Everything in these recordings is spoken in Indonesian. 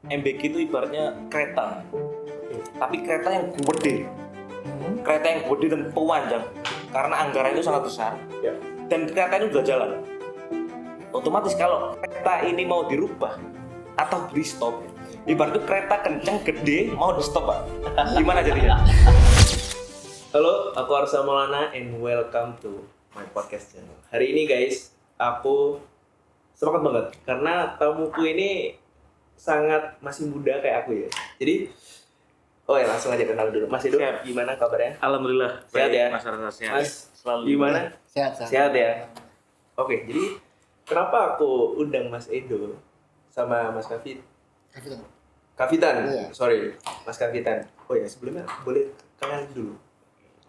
MBG itu ibaratnya kereta, tapi kereta yang gede, kereta yang gede dan panjang, karena anggaran itu sangat besar, Ya. dan kereta ini udah jalan. Otomatis kalau kereta ini mau dirubah atau di stop, ibaratnya kereta kenceng gede mau di stop, Pak. Gimana jadinya? Halo, aku Arsa Maulana and welcome to my podcast channel. Hari ini guys, aku semangat banget karena tamuku ini sangat masih muda kayak aku ya. Jadi, langsung aja kenal dulu. Mas Edo, Siap. gimana kabarnya? Alhamdulillah, Sehat ya? Mas Rasa sehat. Mas, Selalu gimana? Sehat. Sehat ya? Oke, jadi kenapa aku undang Mas Edo sama Mas Kavitan? Iya. Sorry, Mas Kavitan. Oh ya, sebelumnya boleh kenal dulu.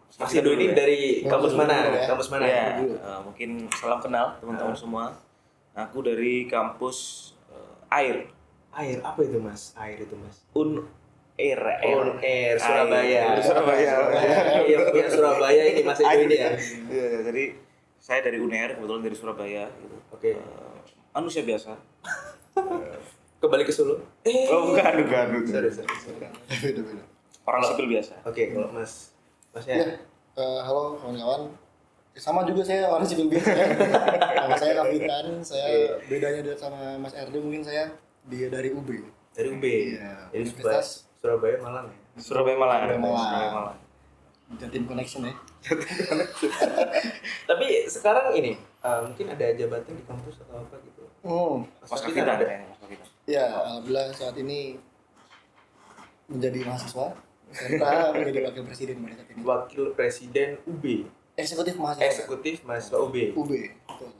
Mas Kavitan Edo ini dulu ya? dari kampus Dulu mana? ya. Kampus mana? Ya, mungkin salam kenal teman-teman semua. Aku dari kampus AIR. Air apa itu Mas? Air itu Mas. Unair. Surabaya. Surabaya. Iya, Surabaya ini Mas Edo ini ya. Iya, jadi saya dari Unair, kebetulan dari Surabaya gitu. Oke. Manusia biasa. Kembali ke Solo. Oh, bukan. Sorry. Beda-beda. Orang sipil biasa. Oke, kalau Masnya. Ya, halo kawan-kawan. Sama juga saya orang sipil biasa. Nama saya Kavitan. Saya bedanya sama Mas RD mungkin saya dari UB. Dari UB. Iya, Jadi Universitas Surabaya Malang ya. Surabaya Malang. Surabaya Malang. Surabaya Malang. Jatim Connection ya. Tapi sekarang ini mungkin ada jabatan di kampus atau apa gitu. Mas Kavitan ada. kayaknya, Mas Kavitan. Ya, alhamdulillah saat ini menjadi mahasiswa serta menjadi wakil presiden pada saat ini. Wakil Presiden UB. Eksekutif mahasiswa. Eksekutif mahasiswa UB. UB. Betul.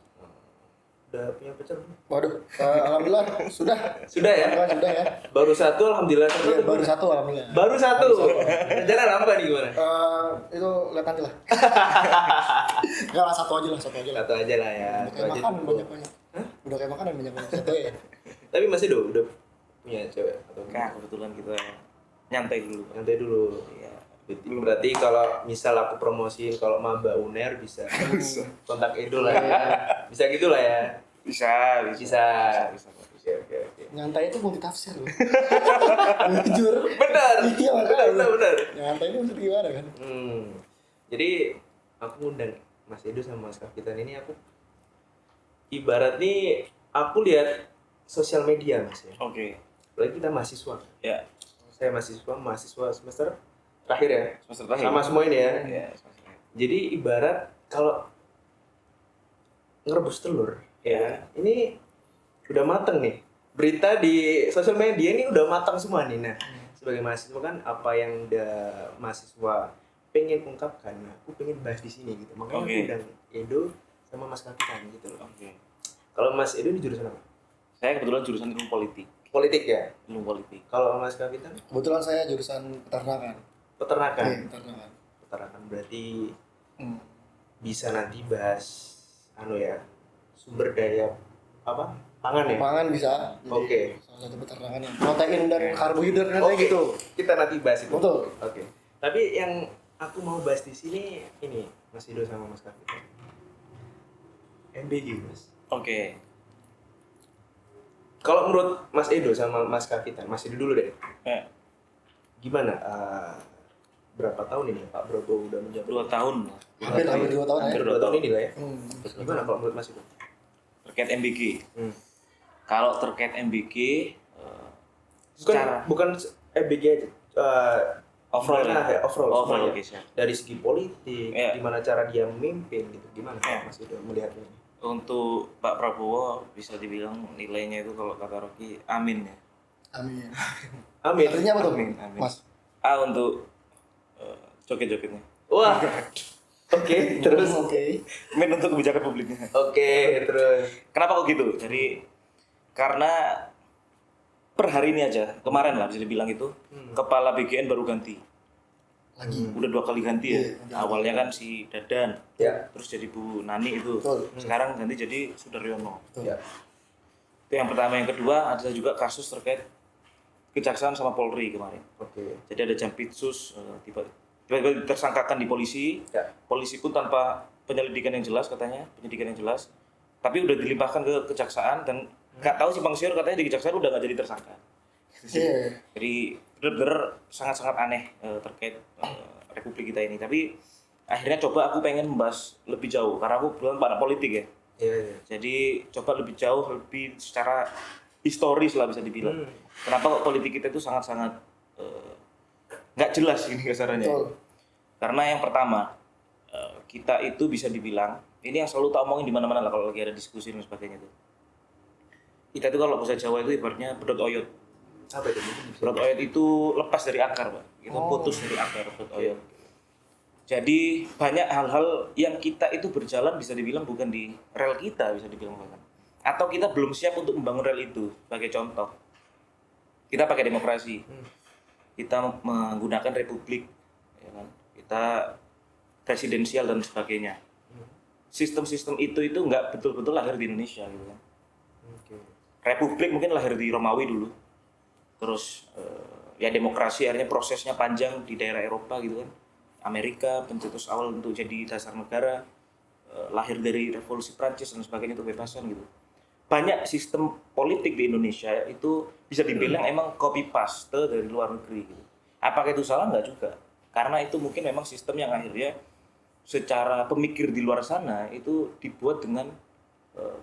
Udah punya pacar belum? Waduh, alhamdulillah sudah. Sudah ya? Sudah ya. Baru satu alhamdulillah. Iya, baru satu alhamdulillah. Baru satu. Baru satu. Rencana apa nih gimana? Itu lihat nanti lah. Enggak lah, satu aja lah. Satu aja lah ya. Udah Satu kayak aja makan cukup. banyak-banyak. Udah kayak makan banyak-banyak. Satu ya. Tapi masih udah punya cewek atau Kak, kebetulan kita nyantai dulu. Nanti dulu. Iya. Berarti kalau misal aku promosiin kalau maba UNER bisa kontak Edo lah ya. Bisa gitu lah ya. Bisa. Oke. Nyantai itu multi tafsir loh. Jujur. Benar. Iya, makanya. Benar. Nyantai itu maksudnya gimana kan? Jadi aku ngundang Mas Edo sama Mas Kapitan ini aku ibarat nih aku lihat sosial media Mas ya. Oke. Apalagi kita mahasiswa. Ya, Saya mahasiswa semester terakhir ya. semester terakhir. Sama semua ini ya. Iya, semester terakhir. Jadi ibarat kalau ngerebus telur, ya ini udah mateng nih. Berita di sosial media ini udah matang semua nih. Nah, sebagai mahasiswa kan apa yang udah mahasiswa pengen ungkapkan, nah, aku pengen bahas di sini gitu. Makanya Oke. aku undang Edo sama Mas Kapitan gitu loh. Oke. Kalau Mas Edo di jurusan apa? Saya kebetulan jurusan ilmu politik. Politik ya. Ilmu politik. Kalau Mas Kapitan Kebetulan saya jurusan peternakan. peternakan. Iya, peternakan. Peternakan berarti Hmm. bisa nanti bahas sumber daya apa? Pangan ya. Pangan bisa. Jadi, Oke. Salah satu peternakan yang protein dan karbohidrat katanya Oke, gitu. kita nanti bahas itu. Betul. Oke. Tapi yang aku mau bahas di sini ini Mas Edo sama Mas Kapitan. MBG Mas. Oke. Kalau menurut Mas Edo sama Mas Kapitan, Mas Edo dulu deh. Ya, Gimana? Berapa tahun ini Pak Prabowo udah menjabat? 2 tahun lah. Hampir 2 tahun ya. Hampir 2 2 tahun ini lah ya. Gimana kalau menurut Mas Edo? Terkait MBG. Hmm. Kalau terkait MBG secara Bukan MBG aja. overall Gimana ya? Overall semuanya. oke, siap. Dari segi politik, Iya. gimana cara dia memimpin gitu. Gimana Iya. Mas Edo melihatnya? Untuk Pak Prabowo bisa dibilang nilainya itu kalau kata Rocky amin ya. Amin. Amin. Artinya apa tuh, Amin, amin. Mas? Untuk joget-jogetnya. Wah. Oke, terus. Oke. Min untuk kebijakan publiknya. Oke, terus. Kenapa kok gitu? Jadi karena per hari ini aja, kemarin lah bisa dibilang itu, kepala BGN baru ganti. Lagi. Udah 2 kali ganti ya. Iya, Awalnya kan si Dadan, Ya. terus jadi Bu Nani itu. Betul. Sekarang ganti jadi Sudaryono. Betul. Ya. Itu yang pertama. Yang kedua ada juga kasus terkait kejaksaan sama Polri kemarin. Oke. Jadi ada Jampitsus tiba-tiba tersangkakan di polisi. Ya. Polisi pun tanpa penyelidikan yang jelas katanya, penyidikan yang jelas. Tapi udah dilimpahkan ke kejaksaan dan nggak tahu simpang siur katanya di kejaksaan udah nggak jadi tersangka. Iya. Jadi bener-bener sangat-sangat aneh terkait republik kita ini. Tapi akhirnya coba aku pengen membahas lebih jauh karena aku belum anak politik ya. Iya. Jadi coba lebih jauh, lebih secara historis lah bisa dibilang. Kenapa kok politik kita itu sangat-sangat nggak jelas ini kasarannya? Betul. Karena yang pertama kita itu bisa dibilang ini yang selalu tak omongin di mana-mana lah kalau lagi ada diskusi dan sebagainya tuh. Kita itu kalau bahasa Jawa itu ibaratnya pedot oyot. Apa itu? Pedot oyot itu lepas dari akar, Pak. Itu putus dari akar pedot oyot. Jadi banyak hal-hal yang kita itu berjalan bisa dibilang bukan di rel kita bisa dibilang bahkan. Atau kita belum siap untuk membangun rel itu. Sebagai contoh, kita pakai demokrasi, kita menggunakan republik, ya kan? Kita presidensial dan sebagainya. Sistem-sistem itu nggak betul-betul lahir di Indonesia gitu kan. Republik mungkin lahir di Romawi dulu, terus ya demokrasi akhirnya prosesnya panjang di daerah Eropa gitu kan. Amerika pencetus awal untuk jadi dasar negara, lahir dari revolusi Prancis dan sebagainya itu kebebasan gitu. Banyak sistem politik di Indonesia itu bisa dibilang emang copy paste dari luar negeri gitu. Apakah itu salah? Enggak juga. Karena itu mungkin memang sistem yang akhirnya secara pemikir di luar sana itu dibuat dengan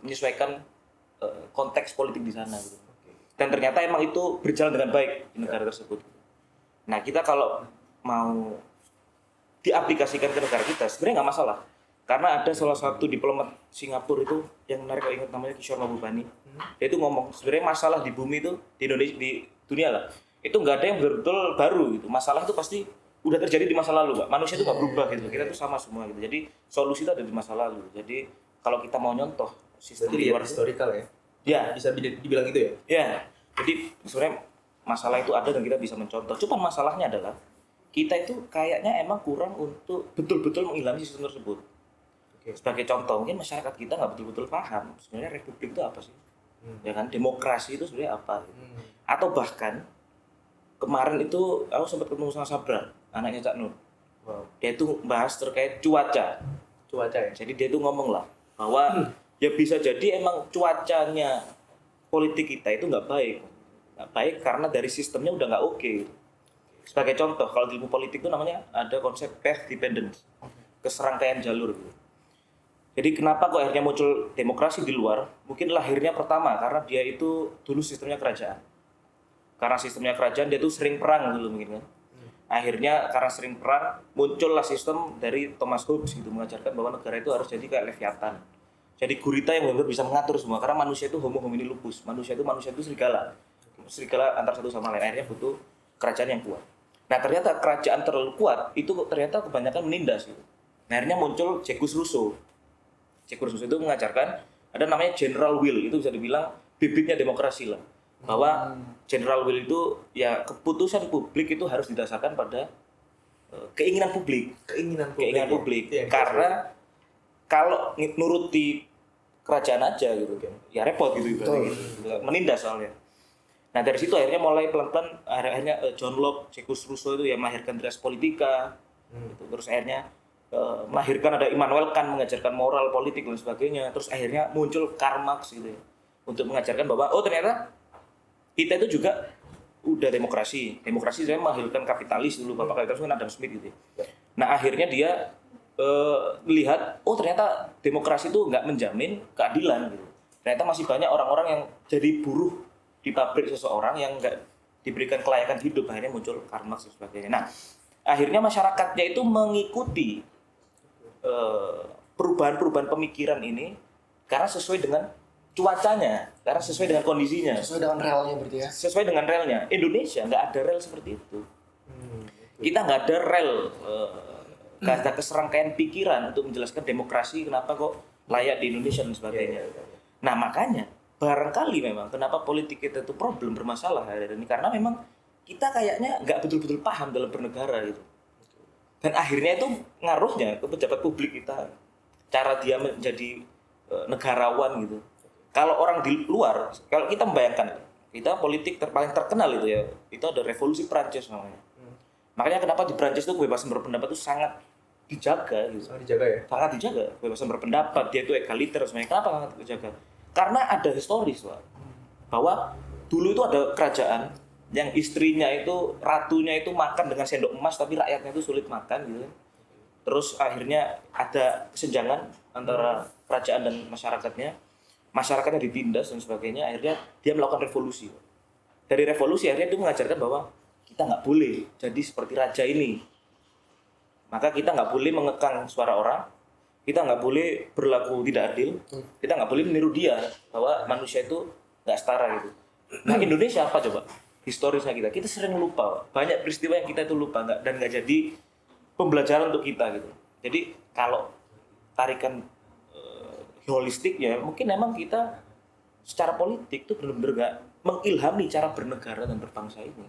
menyesuaikan konteks politik di sana gitu. Dan ternyata emang itu berjalan dengan baik di negara tersebut. Nah, kita kalau mau diaplikasikan ke negara kita sebenarnya nggak masalah karena ada salah satu diplomat Singapura itu yang menarik kalau ingat namanya Kishore Mahbubani. Dia itu ngomong sebenarnya masalah di bumi itu di Indonesia di dunia lah itu nggak ada yang betul-betul baru gitu, masalah itu pasti udah terjadi di masa lalu, Pak. Manusia itu nggak berubah gitu, kita tuh sama semua gitu. Jadi solusi itu ada di masa lalu. Jadi kalau kita mau nyontoh sistem di luar historical ya. Ya, Bisa dibilang itu ya. ya. Jadi sebenarnya masalah itu ada dan kita bisa mencontoh. Cuman masalahnya adalah kita itu kayaknya emang kurang untuk betul-betul mengilhami sistem tersebut. Sebagai contoh, mungkin masyarakat kita nggak betul-betul paham sebenarnya republik itu apa sih, ya kan? Demokrasi itu sebenarnya apa? Atau bahkan kemarin itu aku sempat ketemu sama Sabra, anaknya Cak Nur. Wow. Dia itu bahas terkait cuaca. Cuaca ya. Jadi dia itu ngomong lah bahwa ya bisa jadi emang cuacanya politik kita itu nggak baik karena dari sistemnya udah nggak oke. Sebagai contoh, kalau di ilmu politik itu namanya ada konsep path dependence, keserangkaian jalur. Jadi kenapa kok akhirnya muncul demokrasi di luar? Mungkin lahirnya pertama karena dia itu dulu sistemnya kerajaan. Karena sistemnya kerajaan dia tuh sering perang dulu mungkin kan. Akhirnya karena sering perang muncullah sistem dari Thomas Hobbes gitu mengajarkan bahwa negara itu harus jadi kayak Leviathan. Jadi gurita yang benar-benar bisa mengatur semua karena manusia itu homo homini lupus. Manusia itu serigala. Serigala antar satu sama lain. Akhirnya butuh kerajaan yang kuat. Nah ternyata kerajaan terlalu kuat itu ternyata kebanyakan menindas gitu. Nah, akhirnya muncul Jacques Rousseau. Jacques Rousseau itu mengajarkan ada namanya general will, itu bisa dibilang bibitnya demokrasi lah. Bahwa general will itu ya keputusan publik itu harus didasarkan pada keinginan publik. Keinginan publik. Ya, Karena kalau nuruti kerajaan aja gitu ya repot gitu ibaratnya gitu. Menindas soalnya. Nah dari situ akhirnya mulai pelan-pelan akhirnya John Locke, Jacques Rousseau itu ya melahirkan Res Politica, gitu. Terus akhirnya melahirkan ada Immanuel Kant mengajarkan moral politik dan sebagainya. Terus akhirnya muncul Karl Marx gitu ya, untuk mengajarkan bahwa oh ternyata kita itu juga udah demokrasi sebenarnya melahirkan kapitalis dulu, bapak kapitalis kan Adam Smith gitu ya. Nah akhirnya dia melihat oh ternyata demokrasi itu nggak menjamin keadilan gitu. Ternyata masih banyak orang-orang yang jadi buruh di pabrik seseorang yang nggak diberikan kelayakan hidup. Akhirnya muncul Karl Marx dan sebagainya. Nah, akhirnya masyarakatnya itu mengikuti perubahan-perubahan pemikiran ini karena sesuai dengan cuacanya, karena sesuai dengan kondisinya. Sesuai dengan relnya berarti ya. Sesuai dengan relnya. Indonesia nggak ada rel seperti itu. Kita nggak ada rel, nggak ada keserangkaian pikiran untuk menjelaskan demokrasi kenapa kok layak di Indonesia dan sebagainya. Nah makanya barangkali memang kenapa politik kita itu problem bermasalah hari ini karena memang kita kayaknya nggak betul-betul paham dalam bernegara gitu. Dan akhirnya itu ngaruhnya ke pejabat publik kita, cara dia menjadi negarawan gitu. Kalau orang di luar, kalau kita membayangkan kita politik paling terkenal itu ya, itu ada revolusi Prancis namanya. Makanya kenapa di Prancis itu kebebasan berpendapat itu sangat dijaga gitu. Sangat dijaga ya? Sangat dijaga, kebebasan berpendapat, dia itu egaliter sebenarnya. Kenapa sangat dijaga? Karena ada historis, Pak. Bahwa dulu itu ada kerajaan yang istrinya itu ratunya itu makan dengan sendok emas tapi rakyatnya itu sulit makan gitu kan. Terus akhirnya ada kesenjangan antara kerajaan dan masyarakatnya ditindas dan sebagainya. Akhirnya dia melakukan revolusi. Dari revolusi akhirnya dia mengajarkan bahwa kita nggak boleh jadi seperti raja ini. Maka kita nggak boleh mengekang suara orang, kita nggak boleh berlaku tidak adil, kita nggak boleh meniru dia bahwa manusia itu nggak setara gitu. Nah Indonesia apa coba? Historisnya kita sering lupa, banyak peristiwa yang kita itu lupa dan nggak jadi pembelajaran untuk kita gitu. Jadi kalau tarikan holistik ya mungkin memang kita secara politik tuh benar-benar nggak mengilhami cara bernegara dan berbangsa ini.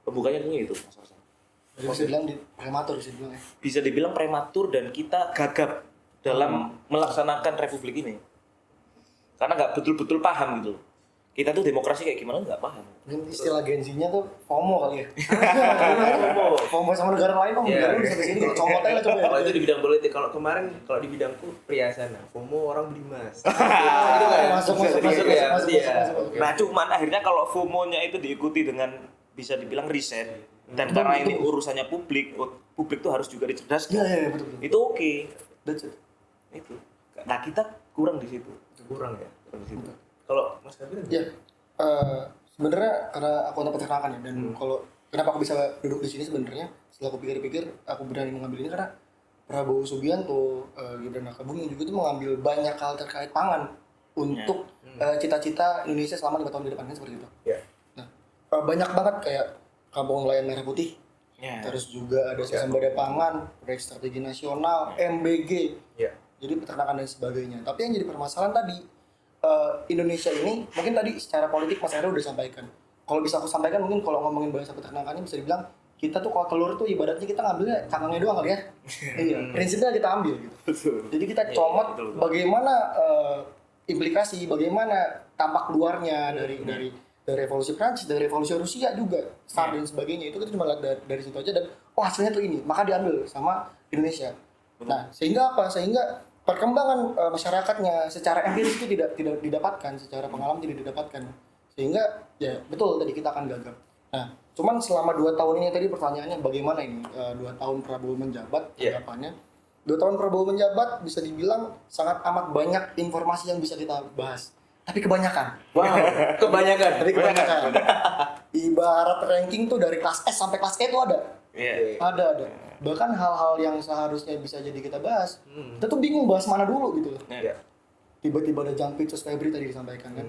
Pembukanya mungkin itu Mas Arsan. Jadi bisa dibilang prematur bisa dibilang ya. Bisa dibilang prematur dan kita gagap dalam melaksanakan republik ini. Karena nggak betul-betul paham gitu. Kita tuh demokrasi kayak gimana nggak paham. Mungkin istilah Gen Z-nya tuh FOMO kali ya. FOMO sama negara lain, negara bisa ke sini kalau comot aja lah coba. Kalau itu di bidang politik, kalau kemarin kalau di bidangku perhiasan, FOMO orang beli emas. Gitu kan? Masuk ya. Nah cuman akhirnya kalau FOMO-nya itu diikuti dengan bisa dibilang riset dan karena ini urusannya publik tuh harus juga dicerdaskan. Iya betul. Itu oke. That's it. Itu. Nah kita kurang di situ. Kurang ya. Kurang di situ. Kalau Mas Kabir Ya, sebenarnya karena aku anak peternakan ya, dan kalau kenapa aku bisa duduk di sini sebenarnya setelah aku pikir-pikir aku berani mengambil ini karena Prabowo Subianto, Gibran Rakabuming juga itu mengambil banyak hal terkait pangan untuk cita-cita Indonesia selama 5 tahun ke depan kan seperti itu. Ya. Nah, banyak banget kayak Kampung Nelayan Merah Putih, terus juga ada swasembada pangan, proyek strategi nasional, MBG, jadi peternakan dan sebagainya. Tapi yang jadi permasalahan tadi Indonesia ini mungkin tadi secara politik Mas Heru udah sampaikan. Kalau bisa aku sampaikan mungkin kalau ngomongin bahasa peternakan ini bisa dibilang kita tuh kalau telur tuh ibaratnya kita ngambilnya cangkangnya doang kali ya. Iya, prinsipnya kita ambil gitu. Jadi kita comot bagaimana implikasi, bagaimana tampak luarnya dari revolusi Prancis, dari revolusi Rusia juga, SAR dan sebagainya. Itu kita cuma lihat dari situ aja dan hasilnya tuh ini, maka diambil sama Indonesia. Nah, sehingga apa? Sehingga perkembangan masyarakatnya secara empiris itu tidak didapatkan, secara pengalaman tidak didapatkan, sehingga ya betul tadi kita akan gagap. Nah, cuman selama 2 tahun ini tadi pertanyaannya bagaimana ini 2 tahun Prabowo menjabat, harapannya 2 tahun Prabowo menjabat bisa dibilang sangat amat banyak informasi yang bisa kita bahas, tapi kebanyakan. Wow, kebanyakan. Tapi kebanyakan. Ibarat ranking tuh dari kelas S sampai kelas E itu ada. Ada. Bahkan hal-hal yang seharusnya bisa jadi kita bahas, kita tuh bingung bahas mana dulu gitu. Tiba-tiba ada jump terus Febri tadi disampaikan kan.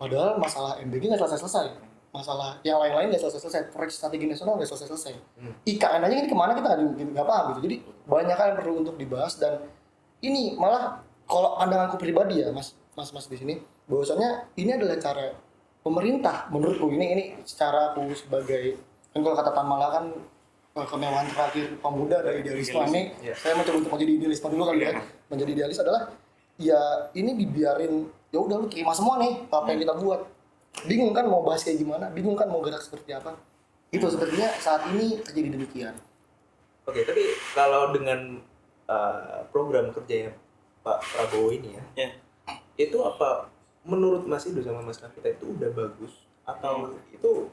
Padahal masalah MBG nggak selesai. Masalah yang lain-lain nggak selesai. Proyek strategi nasional nggak selesai. IKN aja ini kemana kita nggak paham gitu. Jadi banyak hal yang perlu untuk dibahas dan ini malah kalau pandanganku pribadi ya mas di sini, bahwasannya ini adalah cara pemerintah menurutku ini secara aku sebagai kan kalau kata Tamala kan kemewahan terakhir pemuda dari idealisme ini, saya mencoba untuk menjadi idealisme dulu kali ya. Menjadi idealis adalah ya ini dibiarin, ya udah lu terima semua nih apa yang kita buat. Bingung kan mau bahas kayak gimana, bingung kan mau gerak seperti apa. Itu sepertinya saat ini terjadi demikian. Oke, tapi kalau dengan program kerjanya Pak Prabowo ini ya, itu apa menurut Mas Ido sama Mas Kavita itu udah bagus atau itu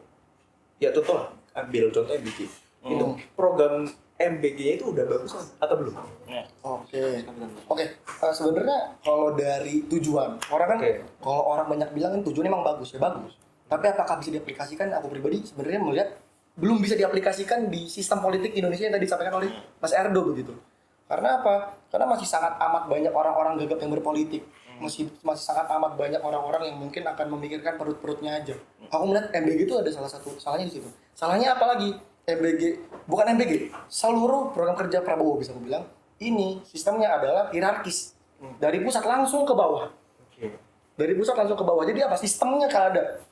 ya contoh lah, ambil contoh MBG. Itu program MBG-nya itu udah bagus atau belum? Oke. Sebenarnya kalau dari tujuan orang kan, kalau orang banyak bilang kan tujuannya emang bagus ya bagus. Tapi apakah bisa diaplikasikan? Aku pribadi sebenarnya melihat belum bisa diaplikasikan di sistem politik Indonesia yang tadi disampaikan oleh Mas Erdo begitu. Karena apa? Karena masih sangat amat banyak orang-orang gagap yang berpolitik. Masih sangat amat banyak orang-orang yang mungkin akan memikirkan perut-perutnya aja. Aku melihat MBG itu ada salah satu salahnya di situ. Salahnya apa lagi? Bukan MBG, seluruh program kerja Prabowo bisa aku bilang ini sistemnya adalah hierarkis dari pusat langsung ke bawah. Dari pusat langsung ke bawah. Jadi apa? Sistemnya kalau ada.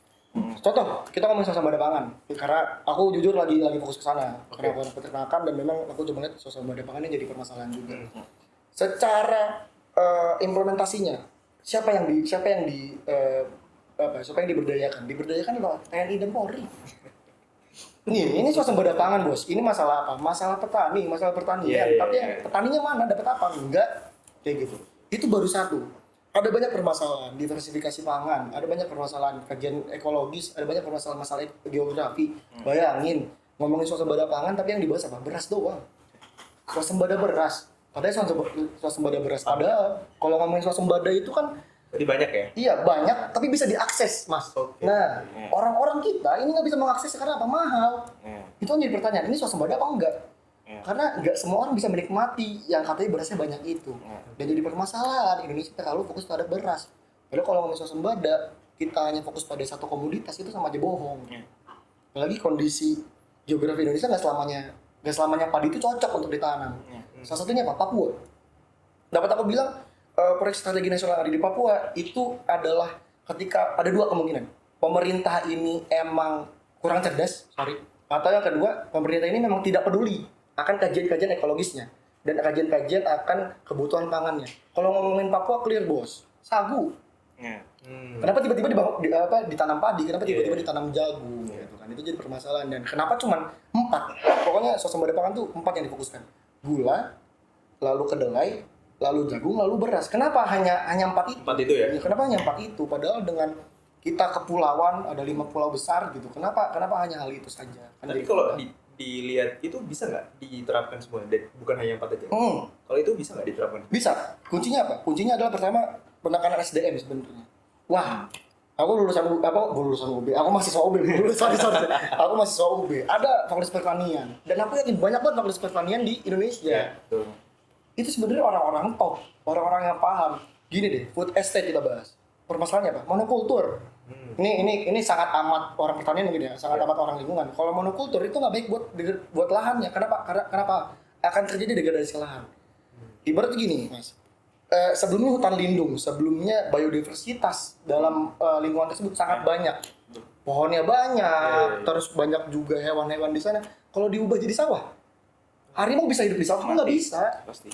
Contoh, kita ngomongin swasembada pangan. Karena aku jujur lagi fokus ke sana. Karena aku peternakan dan memang aku coba lihat swasembada pangan ini jadi permasalahan juga. Secara implementasinya, siapa yang diberdayakan? Diberdayakan adalah TNI dan Polri. Ini swasembada pangan bos. Ini masalah apa? Masalah petani, masalah pertanian. Tapi yang petaninya mana? Dapat apa? Enggak. Kayak gitu. Itu baru satu. ada banyak permasalahan, diversifikasi pangan, ada banyak permasalahan kajian ekologis, ada banyak permasalahan masalah geografi. Bayangin, ngomongin swasembada pangan tapi yang dibahas apa? Beras doang. Swasembada beras. Padahal swasembada beras. Padahal kalau ngomongin swasembada itu kan Jadi banyak ya? iya banyak, tapi bisa diakses, Mas. Oke. Nah, orang-orang kita ini nggak bisa mengakses karena apa? Mahal. Itu kan jadi pertanyaan, ini swasembada apa enggak? Karena nggak semua orang bisa menikmati yang katanya berasnya banyak itu. Dan jadi permasalahan, Indonesia terlalu fokus pada beras. Padahal kalau ngomongin swasembada, kita hanya fokus pada satu komoditas, itu sama aja bohong. Apalagi kondisi geografi Indonesia nggak selamanya padi itu cocok untuk ditanam. Salah satunya apa? Papua. Dapat aku bilang, proyek strategi nasional yang ada di Papua itu adalah ketika ada dua kemungkinan. Pemerintah ini emang kurang cerdas, atau yang kedua, pemerintah ini memang tidak peduli akan kajian-kajian ekologisnya dan kajian-kajian akan kebutuhan pangannya. Kalau ngomongin Papua clear bos, sagu. Kenapa tiba-tiba ditanam padi? Kenapa tiba-tiba ditanam jagung? Gitu kan? Itu jadi permasalahan. Dan kenapa cuman 4? Pokoknya swasembada pangan tuh 4 yang difokuskan. Gula, lalu kedelai, lalu jagung, lalu beras. Kenapa hanya 4 itu? 4 itu ya? Kenapa hanya 4 itu? Padahal dengan kita kepulauan ada 5 pulau besar gitu. Kenapa hanya hal itu saja? Kan Tapi jadi kalau dilihat itu bisa nggak diterapkan semua? Bukan hanya 4 aja. Kalau itu bisa nggak diterapkan? Bisa. Kuncinya apa? Kuncinya adalah pertama penekanan SDM sebenarnya. Wah, aku lulusan UB. Aku mahasiswa UB. Sorry. Aku mahasiswa UB. Ada fakultas pertanian. Dan aku yakin banyak banget fakultas pertanian di Indonesia. Betul. Itu sebenarnya orang-orang top, orang-orang yang paham. Gini deh, food estate kita bahas. Permasalahannya apa? Monokultur. Ini sangat amat orang pertanian mungkin ya, sangat amat orang lingkungan. Kalau monokultur itu nggak baik buat lahannya. Kenapa? Akan terjadi degradasi lahan. Ibarat gini, Mas. Sebelumnya hutan lindung, sebelumnya biodiversitas dalam lingkungan tersebut sangat banyak. Pohonnya banyak, terus banyak juga hewan-hewan di sana. Kalau diubah jadi sawah, harimau bisa hidup di sawah? Nggak bisa. Pasti.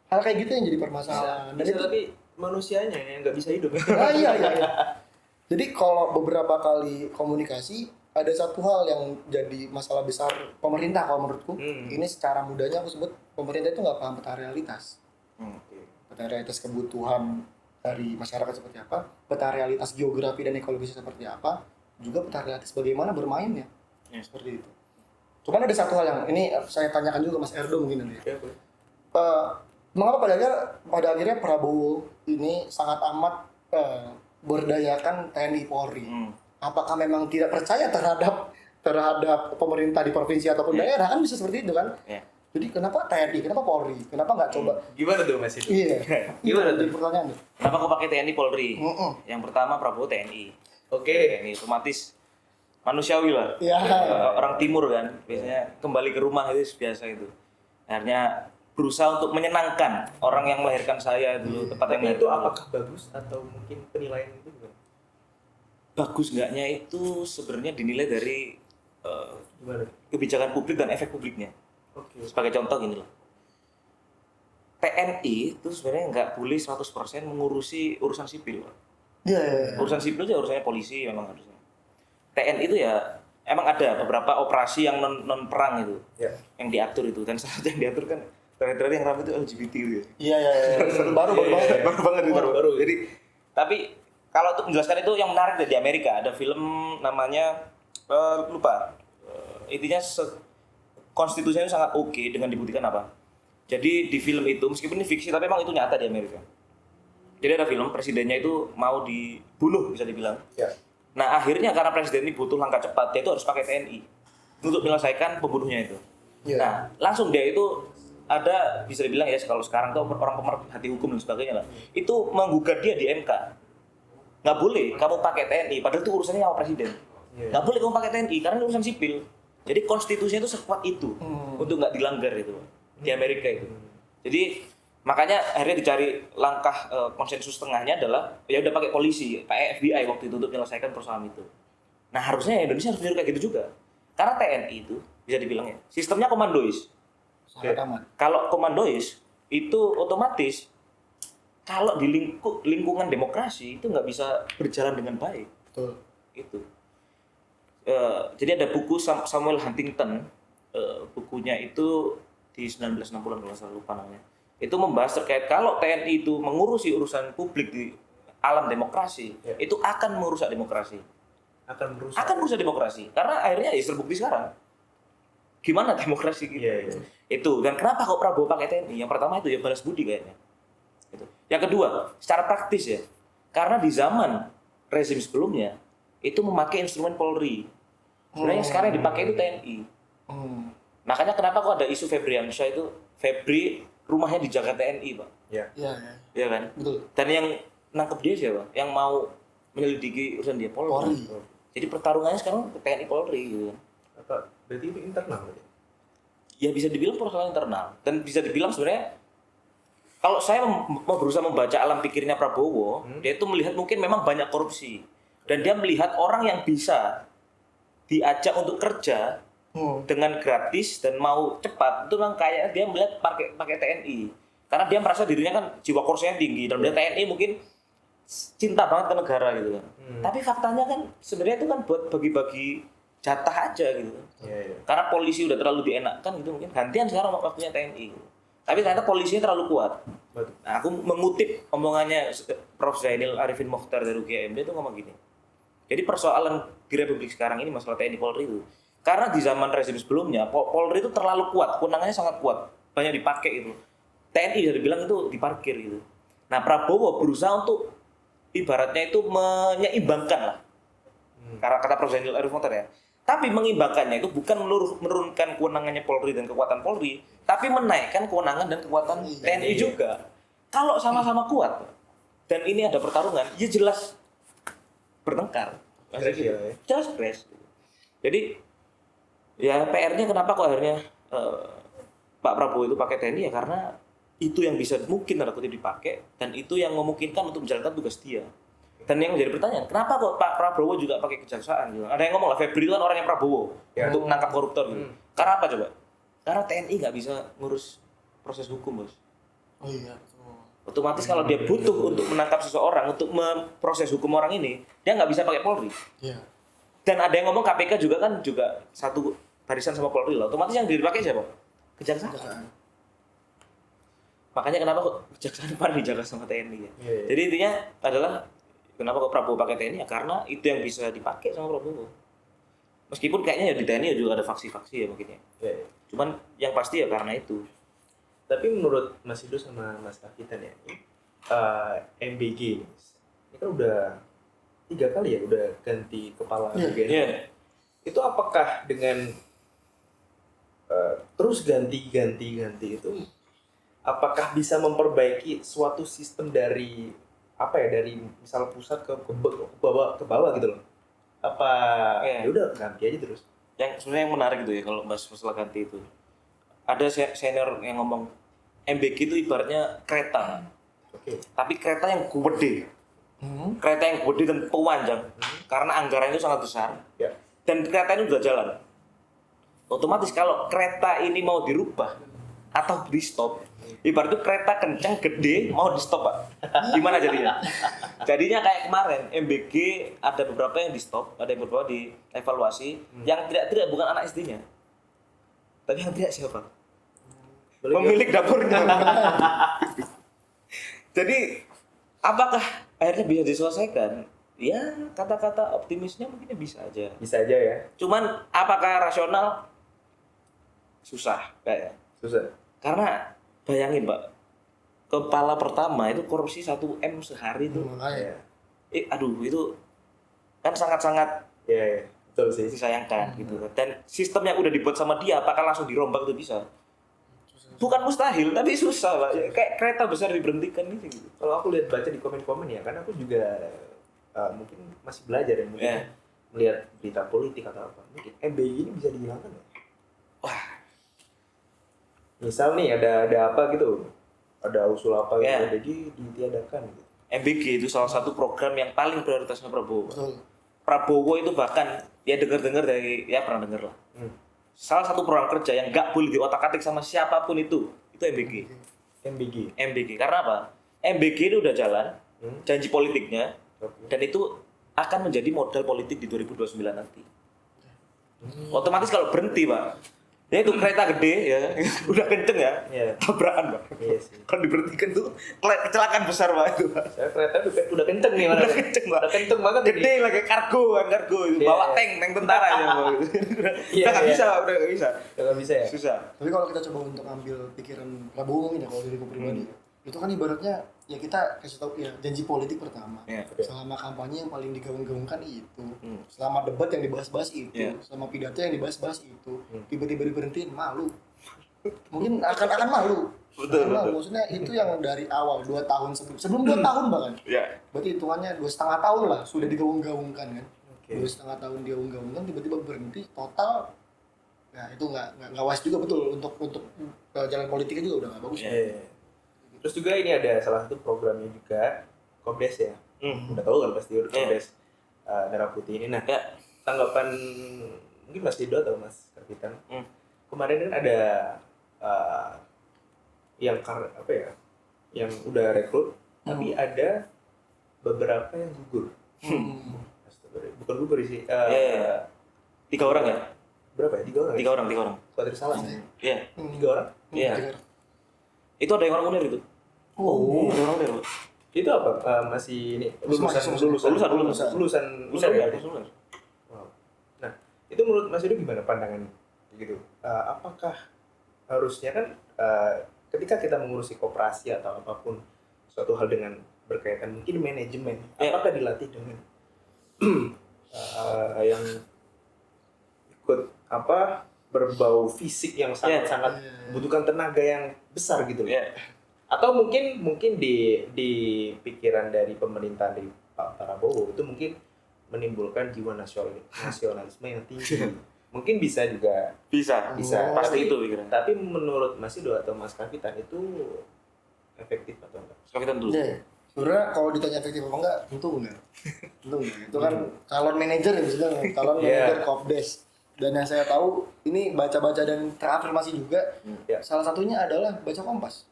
Hal kayak gitu yang jadi permasalahan. Dan Bisa, itu, tapi manusianya yang nggak bisa hidup. iya. Jadi kalau beberapa kali komunikasi, ada satu hal yang jadi masalah besar pemerintah kalau menurutku. Ini secara mudahnya aku sebut pemerintah itu nggak paham peta realitas. Peta realitas kebutuhan dari masyarakat seperti apa, peta realitas geografi dan ekologisnya seperti apa, juga peta realitas bagaimana bermainnya. Seperti itu. Cuman ada satu hal yang ini saya tanyakan juga Mas Erdo mungkin nanti. Ya, boleh. Mengapa pada akhirnya Prabowo ini sangat amat berdayakan TNI Polri? Apakah memang tidak percaya terhadap pemerintah di provinsi ataupun daerah? Kan bisa seperti itu kan? Jadi kenapa TNI, kenapa Polri, kenapa nggak coba? Gimana tuh Mas itu? Iya. Gimana tuh? Jadi pertanyaan nih. Kenapa kau pakai TNI Polri? Yang pertama Prabowo TNI. Oke. TNI otomatis manusiawi lah. Iya. Orang timur kan, biasanya kembali ke rumah itu biasa itu. Akhirnya berusaha untuk menyenangkan orang yang melahirkan saya dulu, tempat yang Tapi itu melahirkan. apakah bagus atau mungkin penilaian itu gimana? Bagus enggaknya itu sebenarnya dinilai dari Gimana? kebijakan publik dan efek publiknya. Oke. Sebagai contoh gini loh. TNI itu sebenarnya nggak boleh 100% mengurusi urusan sipil. Iya. Urusan sipil itu urusannya polisi memang harusnya. TNI itu ya emang ada beberapa operasi yang non perang itu. Ya. Yang diatur itu, dan salah satu yang diatur kan terakhir yang ramai itu LGBT gitu ya. Iya. Baru banget. Baru banget itu. Baru. Jadi tapi kalau untuk menjelaskan itu yang menarik di Amerika ada film namanya lupa. Intinya konstitusinya itu sangat oke dengan dibuktikan apa. Jadi di film itu meskipun ini fiksi tapi memang itu nyata di Amerika. Jadi ada film presidennya itu mau dibunuh bisa dibilang. Ya. Nah akhirnya karena presiden ini butuh langkah cepat, dia itu harus pakai TNI untuk menyelesaikan pembunuhnya itu. Iya. Nah langsung dia itu ada bisa dibilang ya kalau sekarang tuh orang pemerhati hukum dan sebagainya lah, itu menggugat dia di MK. Nggak boleh kamu pakai TNI, padahal itu urusannya sama presiden. Nggak boleh kamu pakai TNI karena ini urusan sipil. Jadi konstitusinya itu sekuat itu untuk nggak dilanggar itu di Amerika itu. Jadi makanya akhirnya dicari langkah konsensus tengahnya adalah ya udah pakai polisi, pakai FBI waktu itu untuk menyelesaikan persoalan itu. Nah harusnya Indonesia harus niru kayak gitu juga, karena TNI itu bisa dibilang ya sistemnya komandois. Sangat aman. Kalau komandois itu otomatis kalau di lingkungan demokrasi itu nggak bisa berjalan dengan baik. Betul. Itu. Jadi ada buku Samuel Huntington, bukunya itu di 1960-an kalau saya lupa namanya. itu membahas terkait kalau TNI itu mengurusi urusan publik di alam demokrasi, itu akan merusak demokrasi. Akan merusak demokrasi. Karena akhirnya ya terbukti sekarang. Gimana demokrasi gitu. Itu. Dan kenapa kok Prabowo pakai TNI? Yang pertama itu ya balas budi kayaknya. Itu. Yang kedua, secara praktis ya. Karena di zaman rezim sebelumnya itu memakai instrumen Polri. Sebenarnya yang sekarang yang dipakai itu TNI. Makanya kenapa kok ada isu Febriansyah itu Febri rumahnya dijaga TNI, Pak. Iya kan? Betul. Dan yang nangkep dia siapa? Yang mau menyelidiki urusan dia Polri. Jadi pertarungannya sekarang TNI Polri gitu kan. Apa berarti itu internal berarti? Ya bisa dibilang persoalan internal dan bisa dibilang sebenarnya kalau saya mau berusaha membaca alam pikirnya Prabowo, dia itu melihat mungkin memang banyak korupsi dan dia melihat orang yang bisa diajak untuk kerja dengan gratis dan mau cepat itu memang kayaknya dia melihat pakai TNI karena dia merasa dirinya kan jiwa korupsinya tinggi dan dia TNI mungkin cinta banget ke negara gitu kan. Tapi faktanya kan sebenarnya itu kan buat bagi-bagi jatah aja gitu. Karena polisi udah terlalu dienakkan gitu mungkin gantian sekarang waktunya TNI. Gitu. Tapi ternyata polisinya terlalu kuat. Nah, aku mengutip omongannya Prof. Zainil Arifin Mokhtar dari UGM, dia tuh ngomong gini. Jadi persoalan di Republik sekarang ini masalah TNI Polri itu karena di zaman rezim sebelumnya Polri itu terlalu kuat, kewenangannya sangat kuat, banyak dipakai itu. TNI bisa dibilang itu diparkir gitu. Nah, Prabowo berusaha untuk ibaratnya itu menyeimbangkan lah. Karena kata Prof. Zainil Arifin Mokhtar ya. Tapi mengimbangkannya itu bukan menurunkan kewenangannya Polri dan kekuatan Polri, tapi menaikkan kewenangan dan kekuatan TNI juga. Kalau sama-sama kuat dan ini ada pertarungan, ya jelas bertengkar. Jelas crash. Jadi ya PR-nya kenapa kok akhirnya Pak Prabowo itu pakai TNI ya karena itu yang bisa mungkin tanda kutip dipakai dan itu yang memungkinkan untuk menjalankan tugas dia. Dan yang menjadi pertanyaan, kenapa kok Pak Prabowo juga pakai kejaksaan gitu? Ada yang ngomong lah, Febri itu kan orangnya Prabowo untuk menangkap koruptor gitu. Karena apa coba? Karena TNI nggak bisa ngurus proses hukum, Bos. Oh iya. Otomatis kalau dia butuh untuk menangkap seseorang, untuk memproses hukum orang ini, dia nggak bisa pakai Polri. Iya. Dan ada yang ngomong KPK juga kan juga satu barisan sama Polri lah. Otomatis yang dipakai siapa? Kejaksaan. Makanya kenapa kok kejaksaan paling dijaga sama TNI ya? Jadi intinya adalah kenapa kok Prabowo pakai TNI ya karena itu yang bisa dipakai sama Prabowo. Meskipun kayaknya ya di TNI juga ada faksi-faksi ya mungkin ya. Cuman yang pasti ya karena itu. Tapi menurut Mas Ido sama Mas Kapitan ya, MBG ini kan udah 3 kali ya udah ganti kepala bagian. Itu apakah dengan terus ganti itu apakah bisa memperbaiki suatu sistem dari apa ya dari misal pusat ke bawah gitu loh? Apa ya udah ganti aja terus? Yang sebenarnya yang menarik gitu ya kalau bahas masalah ganti itu. Ada senior yang ngomong MBG itu ibaratnya kereta. Tapi kereta yang gede. Kereta yang gede dan panjang. Karena anggaran itu sangat besar. Dan kereta ini udah jalan. Otomatis kalau kereta ini mau dirubah atau di stop, ibarat itu kereta kencang gede mau di stop, Pak. Gimana jadinya? Jadinya kayak kemarin MBG ada beberapa yang di stop, ada yang beberapa di evaluasi. Yang tidak bukan anak SD-nya. Tapi yang tidak siapa? Pemilik dapurnya. Jadi apakah akhirnya bisa diselesaikan? Ya kata-kata optimisnya mungkin bisa aja. Bisa aja ya. Cuman apakah rasional? Susah kayaknya. Susah. Karena bayangin Pak, kepala pertama itu korupsi 1 M sehari itu. Aduh itu kan sangat-sangat betul sih disayangkan gitu. Dan sistem yang udah dibuat sama dia apakah langsung dirombak itu bisa? Bukan mustahil, tapi susah Pak. Kayak kereta besar diberhentikan gitu. Kalau aku lihat baca di komen-komen ya, kan aku juga mungkin masih belajar ya, mungkin melihat berita politik atau apa. Mungkin MBG ini bisa dihilangkan ya? Wah. Misal nih ada apa gitu, ada usul apa gitu, MBG ditiadakan gitu. MBG itu salah satu program yang paling prioritasnya Prabowo. Prabowo itu bahkan ya dengar dari ya pernah dengar lah. Salah satu program kerja yang nggak boleh diotak-atik sama siapapun itu MBG. MBG karena apa? MBG itu udah jalan, janji politiknya, dan itu akan menjadi modal politik di 2029 nanti. Otomatis kalau berhenti Pak, Ya itu kereta gede ya, udah kenceng ya, Iya. tabrakan Pak. Iya sih. Kalau diberhentikan tuh kecelakaan besar Pak itu Pak. Saya kereta udah kenceng nih mana? Udah kenceng Pak. Udah kenceng banget Gede lagi kargo itu Iya, bawa iya. tank tentara aja Pak. Iya, Udah nggak iya. bisa Pak, udah nggak bisa. Udah nggak bisa ya? Susah. Tapi kalau kita coba untuk ambil pikiran Prabowo mungkin ya kalau diriku pribadi, itu kan ibaratnya ya kita kasih tahu ya janji politik pertama. Iya. Selama kampanye yang paling digaung-gaungkan itu, Hmm. selama debat yang dibahas-bahas itu, Iya. selama pidato yang dibahas-bahas itu, tiba-tiba diberhentiin malu. Mungkin akan malu. Betul, Akan malu. betul. Maksudnya itu yang dari awal 2 tahun sebelum 2 tahun bahkan. Ya. Berarti hitungannya 2,5 tahun lah sudah digaung-gaungkan kan. Oke. 2,5 tahun digaung-gaungkan tiba-tiba berhenti total. Nah itu nggak wise juga betul untuk jalan politiknya juga udah nggak bagus. Iya. Terus juga ini ada salah satu programnya juga Kopdes ya. Udah tahu kan pasti udah Kopdes Merah Putih ini. Nah, Ya. tanggapan mungkin Mas Dido atau Mas Kapitan. Kemarin kan ada yang udah rekrut, tapi ada beberapa yang gugur. Astagfirullah. Bukan gugur sih. Iya. 3 orang ya? Berapa ya? 3 orang. 3 orang, 3 orang. Kalau tidak salah. Iya. 3 orang. Iya. Itu ada yang orang UNER itu. Oh. Ada orang UNER, Pak. Itu apa? Masih ini Lulusan. lulusan Uner UNER ya, ya? uner. Wow. Nah, itu menurut Mas Edo gimana pandangan gitu? Apakah harusnya kan ketika kita mengurusi koperasi atau apapun suatu hal dengan berkaitan mungkin manajemen, Ya. apakah dilatih dengan yang ikut berbau fisik yang sangat-sangat membutuhkan tenaga yang besar gitu loh? Ya. Atau mungkin di pikiran dari pemerintah dari Pak Prabowo itu mungkin menimbulkan jiwa nasionalisme yang tinggi. Mungkin bisa juga. Bisa. Pasti itu pikiran. Tapi menurut Mas Ido atau Mas Kapitan itu efektif atau enggak? Kapitan dulu. Iya. Sebenarnya kalau ditanya efektif apa enggak, tentu enggak. Tentu enggak. Itu kan calon manajer ya misalnya, calon manajer Kopdes. Dan yang saya tahu ini baca-baca dan terafirmasi juga. Ya. Salah satunya adalah baca Kompas.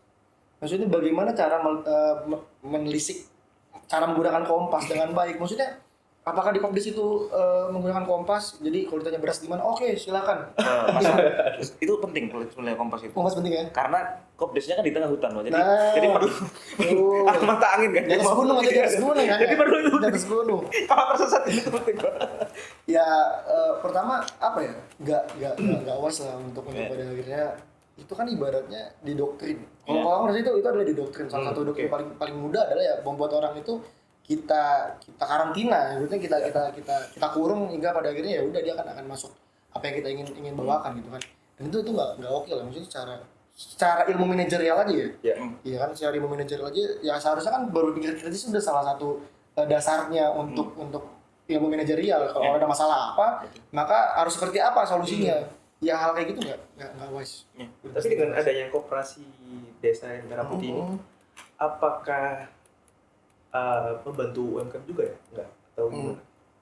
Maksudnya bagaimana cara menelisik, cara menggunakan Kompas dengan baik. Maksudnya apakah di Kopdes itu menggunakan Kompas? Jadi kalau ditanya beras di mana? Oke, silakan. Itu penting sebenarnya Kompas itu. Kompas penting ya. Karena Kopdesnya kan di tengah hutan, Pak. Jadi Nah. jadi perlu mata angin kan. Di atas gunung aja, di atas gunung ya. Jadi perlu itu. Di atas gunung. Kalau tersesat itu penting, Pak. Ya pertama apa ya? Nggak wise lah untuk pada akhirnya itu kan ibaratnya didoktrin. Kalau orang itu adalah didoktrin. Salah satu doktrin paling mudah adalah ya membuat orang itu kita karantina, maksudnya kita kurung hingga pada akhirnya ya udah dia akan masuk apa yang kita ingin bawakan gitu kan. Dan itu nggak oke lah, maksudnya secara ilmu manajerial aja ya. Iya kan, secara ilmu manajerial aja ya seharusnya kan berpikir kritis sudah salah satu dasarnya untuk ilmu manajerial. Kalau ada masalah apa, maka harus seperti apa solusinya. Ya hal kayak gitu nggak wise. Tapi dengan adanya koperasi desa yang Merah Putih ini, apakah membantu UMKM juga ya? Enggak? Atau gimana?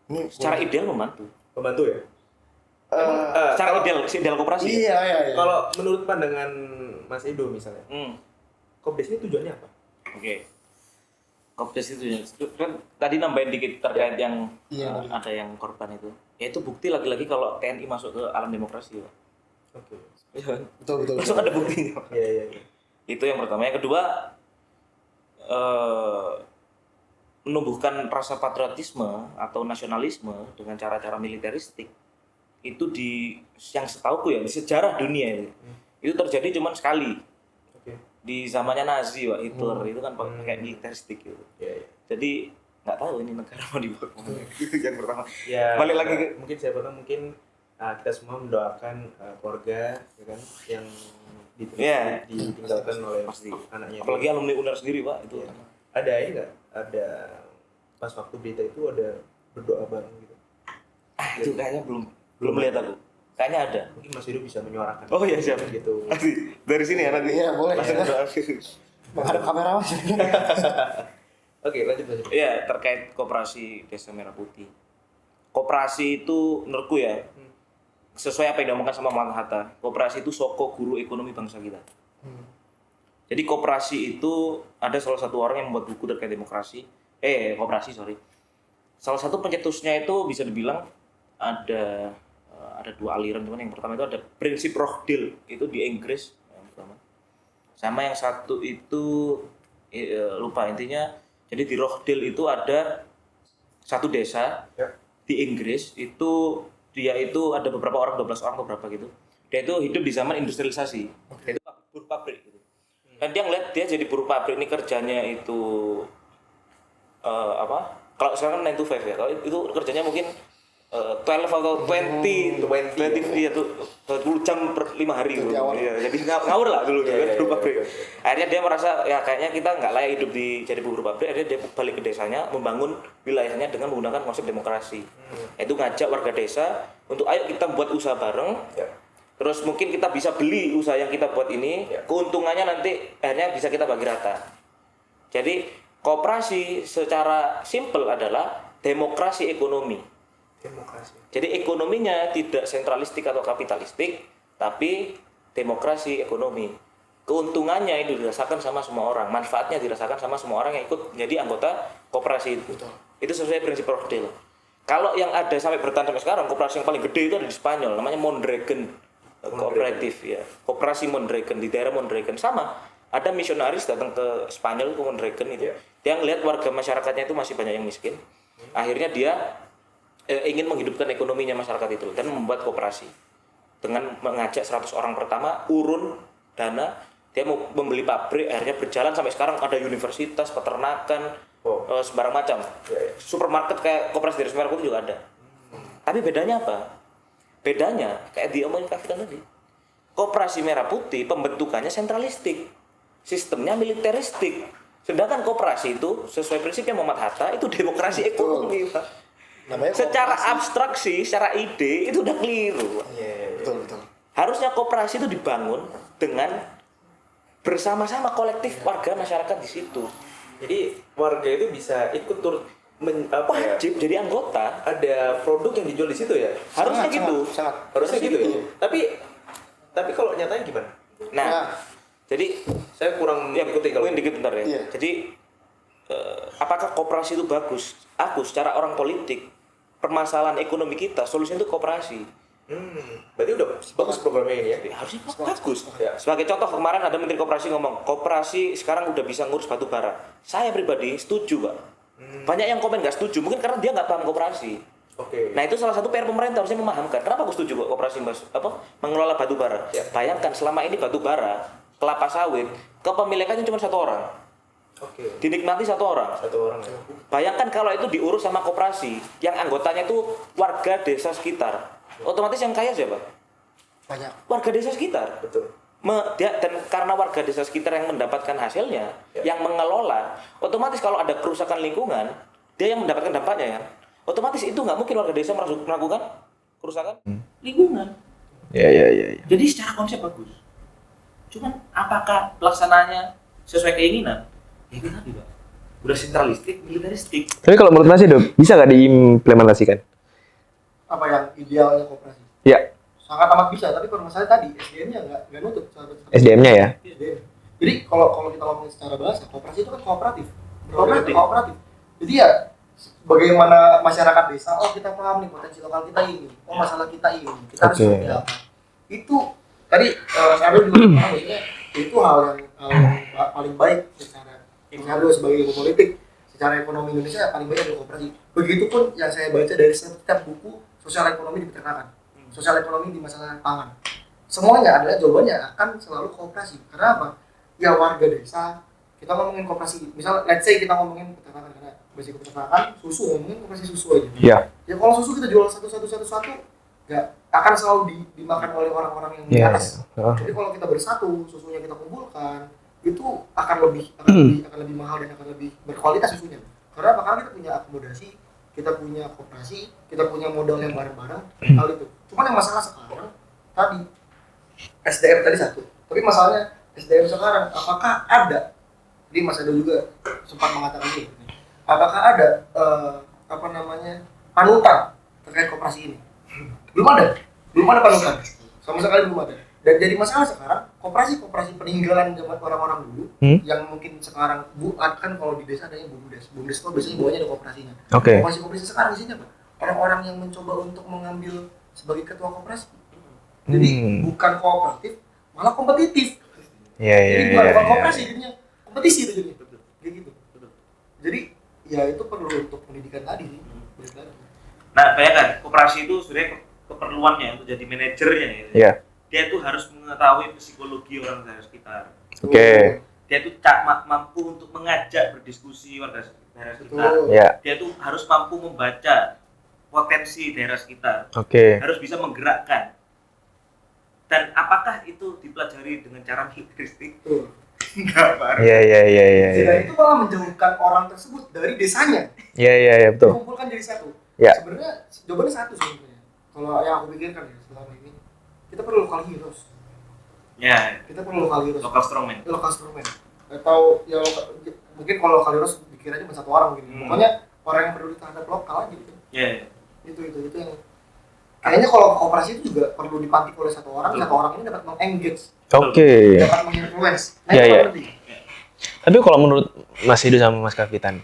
Ini Secara ideal membantu. Membantu ya? Secara ideal koperasi. Iya. Kalau menurut pandangan Mas Edo misalnya, Kopdes ini tujuannya apa? Oke. Kopdes itu kan tadi nambahin dikit terkait yang ada yang korban itu. Ya itu bukti lagi-lagi kalau TNI masuk ke alam demokrasi, Pak. Oke. Betul. Langsung ada buktinya, Pak. Iya. Itu yang pertama. Yang kedua, menumbuhkan rasa patriotisme atau nasionalisme dengan cara-cara militeristik itu yang setauku ya di sejarah dunia itu terjadi cuma sekali. Oke. Di zamannya Nazi, Pak, Hitler itu kan pakai militeristik gitu. Iya. Jadi nggak tahu ini negara mau dibawa kemana. Itu yang pertama. Ya, Balik lagi ke mungkin saya potong kita semua mendoakan keluarga ya kan yang ditinggalkan oleh pasti. anaknya. Apalagi alumni UNER sendiri, Pak, itu. Ya. Ada ini nggak? Ada pas waktu berita itu ada berdoa bareng gitu. Itu kayaknya belum lihat aku. Kayaknya ada. Mungkin Mas Hidu bisa menyuarakan. Oh iya, siap. Gitu. Nanti dari sini ya nanti. Iya, boleh. Langsung doa. Menghadap kamera Mas. Oke, lanjut. Iya, terkait koperasi Desa Merah Putih. Koperasi itu menurutku ya sesuai apa yang diomongkan sama Muhammad Hatta. Koperasi itu soko guru ekonomi bangsa kita. Jadi koperasi itu ada salah satu orang yang membuat buku terkait koperasi. Salah satu pencetusnya itu bisa dibilang ada ada dua aliran, cuman yang pertama itu ada prinsip Rochdale itu di Inggris yang pertama. Sama yang satu itu lupa intinya. Jadi di Rochdale itu ada satu desa di Inggris itu dia itu ada beberapa orang, 12 orang beberapa gitu. Dia itu hidup di zaman industrialisasi. Dia itu buruh pabrik gitu. Dan dia ngeliat dia jadi buruh pabrik ini kerjanya itu kalau sekarang kan 9 to 5 ya. Kalau itu kerjanya mungkin 12 atau 20 ya tuh 20 jam per 5 hari gitu. Iya, jadi ngawur lah dulu kan buruh pabrik. Akhirnya dia merasa ya kayaknya kita nggak layak hidup di jadi buruh pabrik. Akhirnya dia balik ke desanya membangun wilayahnya dengan menggunakan konsep demokrasi. Itu ngajak warga desa untuk ayo kita buat usaha bareng. Terus mungkin kita bisa beli usaha yang kita buat ini, keuntungannya nanti akhirnya bisa kita bagi rata. Jadi koperasi secara simpel adalah demokrasi ekonomi. Jadi ekonominya tidak sentralistik atau kapitalistik, tapi demokrasi ekonomi. Keuntungannya itu dirasakan sama semua orang, manfaatnya dirasakan sama semua orang yang ikut menjadi anggota koperasi itu. Itu sesuai prinsip Rochdale. Kalau yang ada sampai bertahan sampai sekarang, koperasi yang paling gede itu ada di Spanyol, namanya Mondragon Kooperatif ya. Koperasi Mondragon di daerah Mondragon sama. Ada misionaris datang ke Spanyol ke Mondragon itu. Dia ngelihat warga masyarakatnya itu masih banyak yang miskin. Akhirnya dia ingin menghidupkan ekonominya masyarakat itu dan membuat koperasi dengan mengajak 100 orang pertama urun dana, dia mau membeli pabrik, akhirnya berjalan sampai sekarang ada universitas, peternakan, sembarang macam. Supermarket kayak koperasi dari Semarang itu juga ada. Tapi bedanya apa? Bedanya kayak diomongin Kafikan tadi. Koperasi Merah Putih pembentukannya sentralistik, sistemnya militeristik. Sedangkan koperasi itu sesuai prinsipnya Muhammad Hatta itu demokrasi ekonomi, Pak. Secara abstraksi, secara ide itu udah keliru. Betul. Harusnya koperasi itu dibangun dengan bersama-sama kolektif warga masyarakat di situ. Jadi warga itu bisa ikut turut wajib jadi anggota. Ada produk yang dijual di situ ya. Harusnya gitu. Harusnya gitu ya. Tapi kalau nyatanya gimana? Nah, jadi saya kurang mengikuti kalau dikit bentar ya. Iya. Jadi apakah koperasi itu bagus? Aku secara orang politik, permasalahan ekonomi kita, solusinya itu koperasi. Berarti udah bagus programnya ini ya? Harusnya bagus. Ya. Sebagai contoh kemarin ada Menteri Koperasi ngomong, koperasi sekarang udah bisa ngurus batu bara. Saya pribadi setuju, Pak. Banyak yang komen nggak setuju, mungkin karena dia nggak paham koperasi. Nah itu salah satu PR pemerintah harusnya memahamkan. Kenapa aku setuju kok koperasi mengelola batu bara? Ya. Bayangkan selama ini batu bara, kelapa sawit, kepemilikannya cuma satu orang. Dinikmati satu orang. Ya. Bayangkan kalau itu diurus sama koperasi, yang anggotanya itu warga desa sekitar. Otomatis yang kaya siapa? Banyak. Warga desa sekitar. Betul. Dan karena warga desa sekitar yang mendapatkan hasilnya, yang mengelola, otomatis kalau ada kerusakan lingkungan, dia yang mendapatkan dampaknya ya. Otomatis itu nggak mungkin warga desa melakukan kerusakan lingkungan. Ya. Jadi secara konsep bagus. Cuman apakah pelaksanaannya sesuai keinginan? Ya itu tadi, Pak. Udah sentralistik, militeristik. Tapi kalau menurut Mas Hidup, bisa nggak diimplementasikan? Apa yang idealnya koperasi? Ya. Sangat amat bisa, tapi permasalahan tadi SDM-nya nggak nutup. SDM-nya ya? SDM. Jadi kalau kita ngomongin secara bahasa, koperasi itu kan kooperatif. Jadi ya bagaimana masyarakat desa, kita paham nih potensi lokal kita ini, masalah kita ini, kita harus seperti apa. Itu tadi Mas Ardo juga paham, maksudnya itu hal yang paling baik secara sebagai ilmu politik, secara ekonomi Indonesia paling baik adalah koperasi. Begitupun yang saya baca dari setiap buku sosial ekonomi di peternakan, sosial ekonomi di masalah pangan. Semuanya adalah jawabannya akan selalu koperasi. Karena apa? Ya warga desa, kita ngomongin koperasi. Misal, let's say kita ngomongin peternakan karena basic peternakan, susu ngomongin koperasi susu aja. Iya. Ya kalau susu kita jual satu, nggak akan selalu dimakan oleh orang-orang yang di atas. Jadi kalau kita bersatu, susunya kita kumpulkan, itu akan lebih mahal dan akan lebih berkualitas susunya. Karena apa? Karena kita punya akomodasi, kita punya koperasi, kita punya modal yang bareng-bareng, hal itu. Cuman yang masalah sekarang tadi SDM tadi satu, tapi masalahnya SDM sekarang apakah ada? Jadi Mas Edo juga sempat mengatakan ini. Apakah ada panutan terkait koperasi ini? Belum ada panutan, sama sekali belum ada. Dan jadi masalah sekarang koperasi peninggalan zaman orang-orang dulu yang mungkin sekarang kan kalau di desa adanya BUMDes itu biasanya bawahnya ada koperasinya. Koperasi sekarang isinya apa? Orang-orang yang mencoba untuk mengambil sebagai ketua koperasi. Jadi bukan kooperatif, malah kompetitif. Jadi bukan koperasi jadinya, kompetisi itu jadinya. Kayak gitu. Jadi ya itu perlu untuk pendidikan tadi. Nah, bayangkan koperasi itu sebenarnya keperluannya untuk jadi manajernya ya. Iya. Dia tuh harus mengetahui psikologi orang sekitar. Oke. Dia tuh mampu untuk mengajak berdiskusi warga daerah sekitar. Iya. Dia tuh harus mampu membaca potensi daerah sekitar. Oke. Harus bisa menggerakkan. Dan apakah itu dipelajari dengan cara militeristik? Enggak, Pak. Iya. Dan itu malah menjauhkan orang tersebut dari desanya. Iya, betul. Dikumpulkan jadi satu. Iya. Sebenarnya jawabannya satu sebenarnya. Kalau yang aku pikirkan ya selama ini, kita perlu local heroes. Ya, Kita perlu local heroes. local strongman. Local strongman. Atau ya mungkin kalau local heroes dikiranya cuma satu orang gitu. Pokoknya orang yang peduli terhadap lokal aja gitu. Iya. Itu yang kayaknya kalau kooperasi itu juga perlu dipantik oleh satu orang ini dapat meng-engage, Oke. dapat meng-influence. Nah, Iya, itu iya. penting. Tapi kalau menurut Mas Hidu sama Mas Kapitan,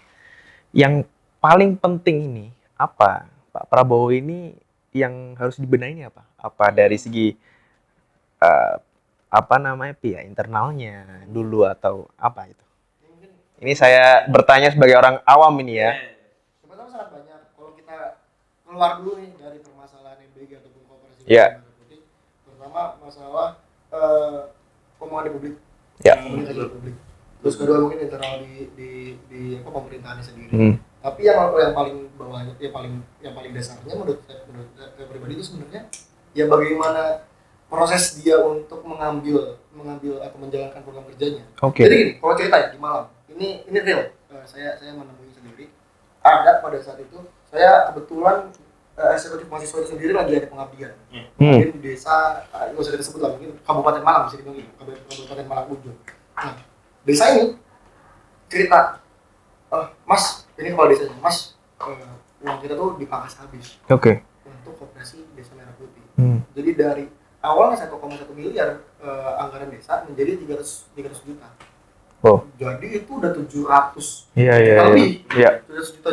yang paling penting ini apa? Pak Prabowo ini yang harus dibenahi ini apa? Apa dari segi internalnya dulu atau apa itu? Ini saya bertanya sebagai orang awam ini ya. Sebetulnya sangat banyak. Kalau kita keluar dulu nih dari permasalahan MBG ataupun kooperasi Iya. putih, pertama masalah omongan di publik, Ya. komunikasi di publik. Terus kedua mungkin internal di pemerintahannya sendiri. Tapi yang paling bawahnya, yang paling dasarnya menurut saya pribadi itu sebenarnya ya bagaimana proses dia untuk mengambil atau menjalankan program kerjanya. Oke. Jadi gini, kalau cerita ya di Malang, ini real. Saya menemui sendiri. Ada pada saat itu saya kebetulan eksekutif mahasiswa itu sendiri lagi ada pengabdian. Mungkin di desa, nggak usah kita sebut lah, mungkin Kabupaten Malang bisa dibilang, Kabupaten Malang Ujung. Nah, desa ini cerita, Mas, ini kepala desanya, Mas, uang kita tuh dipangkas habis Oke. untuk koperasi Desa Merah Putih. Hmm. Jadi dari awalnya 1,1 miliar anggaran desa menjadi 300 juta. Oh. Jadi itu udah 700 Iya. lebih. Iya. 700 juta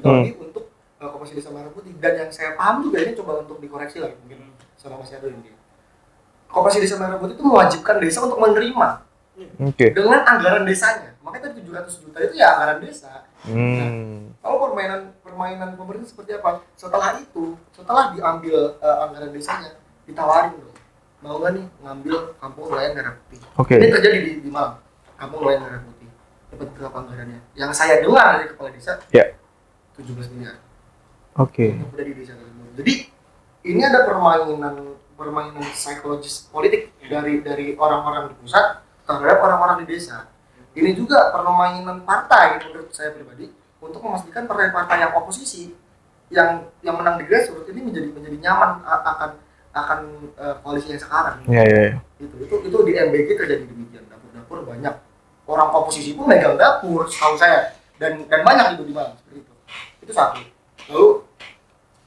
lebih untuk koperasi Desa Merah Putih. Dan yang saya paham juga ini coba untuk dikoreksi lagi mungkin sama Mas Yado ini. Koperasi Desa Merah Putih itu mewajibkan desa untuk menerima Oke. dengan anggaran desanya. Makanya tadi 700 juta itu ya anggaran desa. Nah, kalau permainan pemerintah seperti apa? Setelah diambil anggaran desanya, ditawarin loh. Mau nggak nih ngambil kampung nelayan Merah Putih? Oke. Ini terjadi di Malang. Kampung nelayan Merah Putih. Dapat berapa anggarannya? Yang saya dengar dari kepala desa, Ya. 17 miliar. Oke. Udah di desa tersebut. Jadi ini ada permainan psikologis politik dari orang-orang di pusat terhadap orang-orang di desa. Ini juga permainan partai menurut saya pribadi untuk memastikan partai-partai yang oposisi yang menang di grassroots ini menjadi nyaman akan koalisi yang sekarang. Iya. Itu di MBG terjadi demikian. Dapur-dapur banyak orang oposisi pun megang dapur, setahu saya, dan banyak itu di Malang seperti itu. Itu satu. Lalu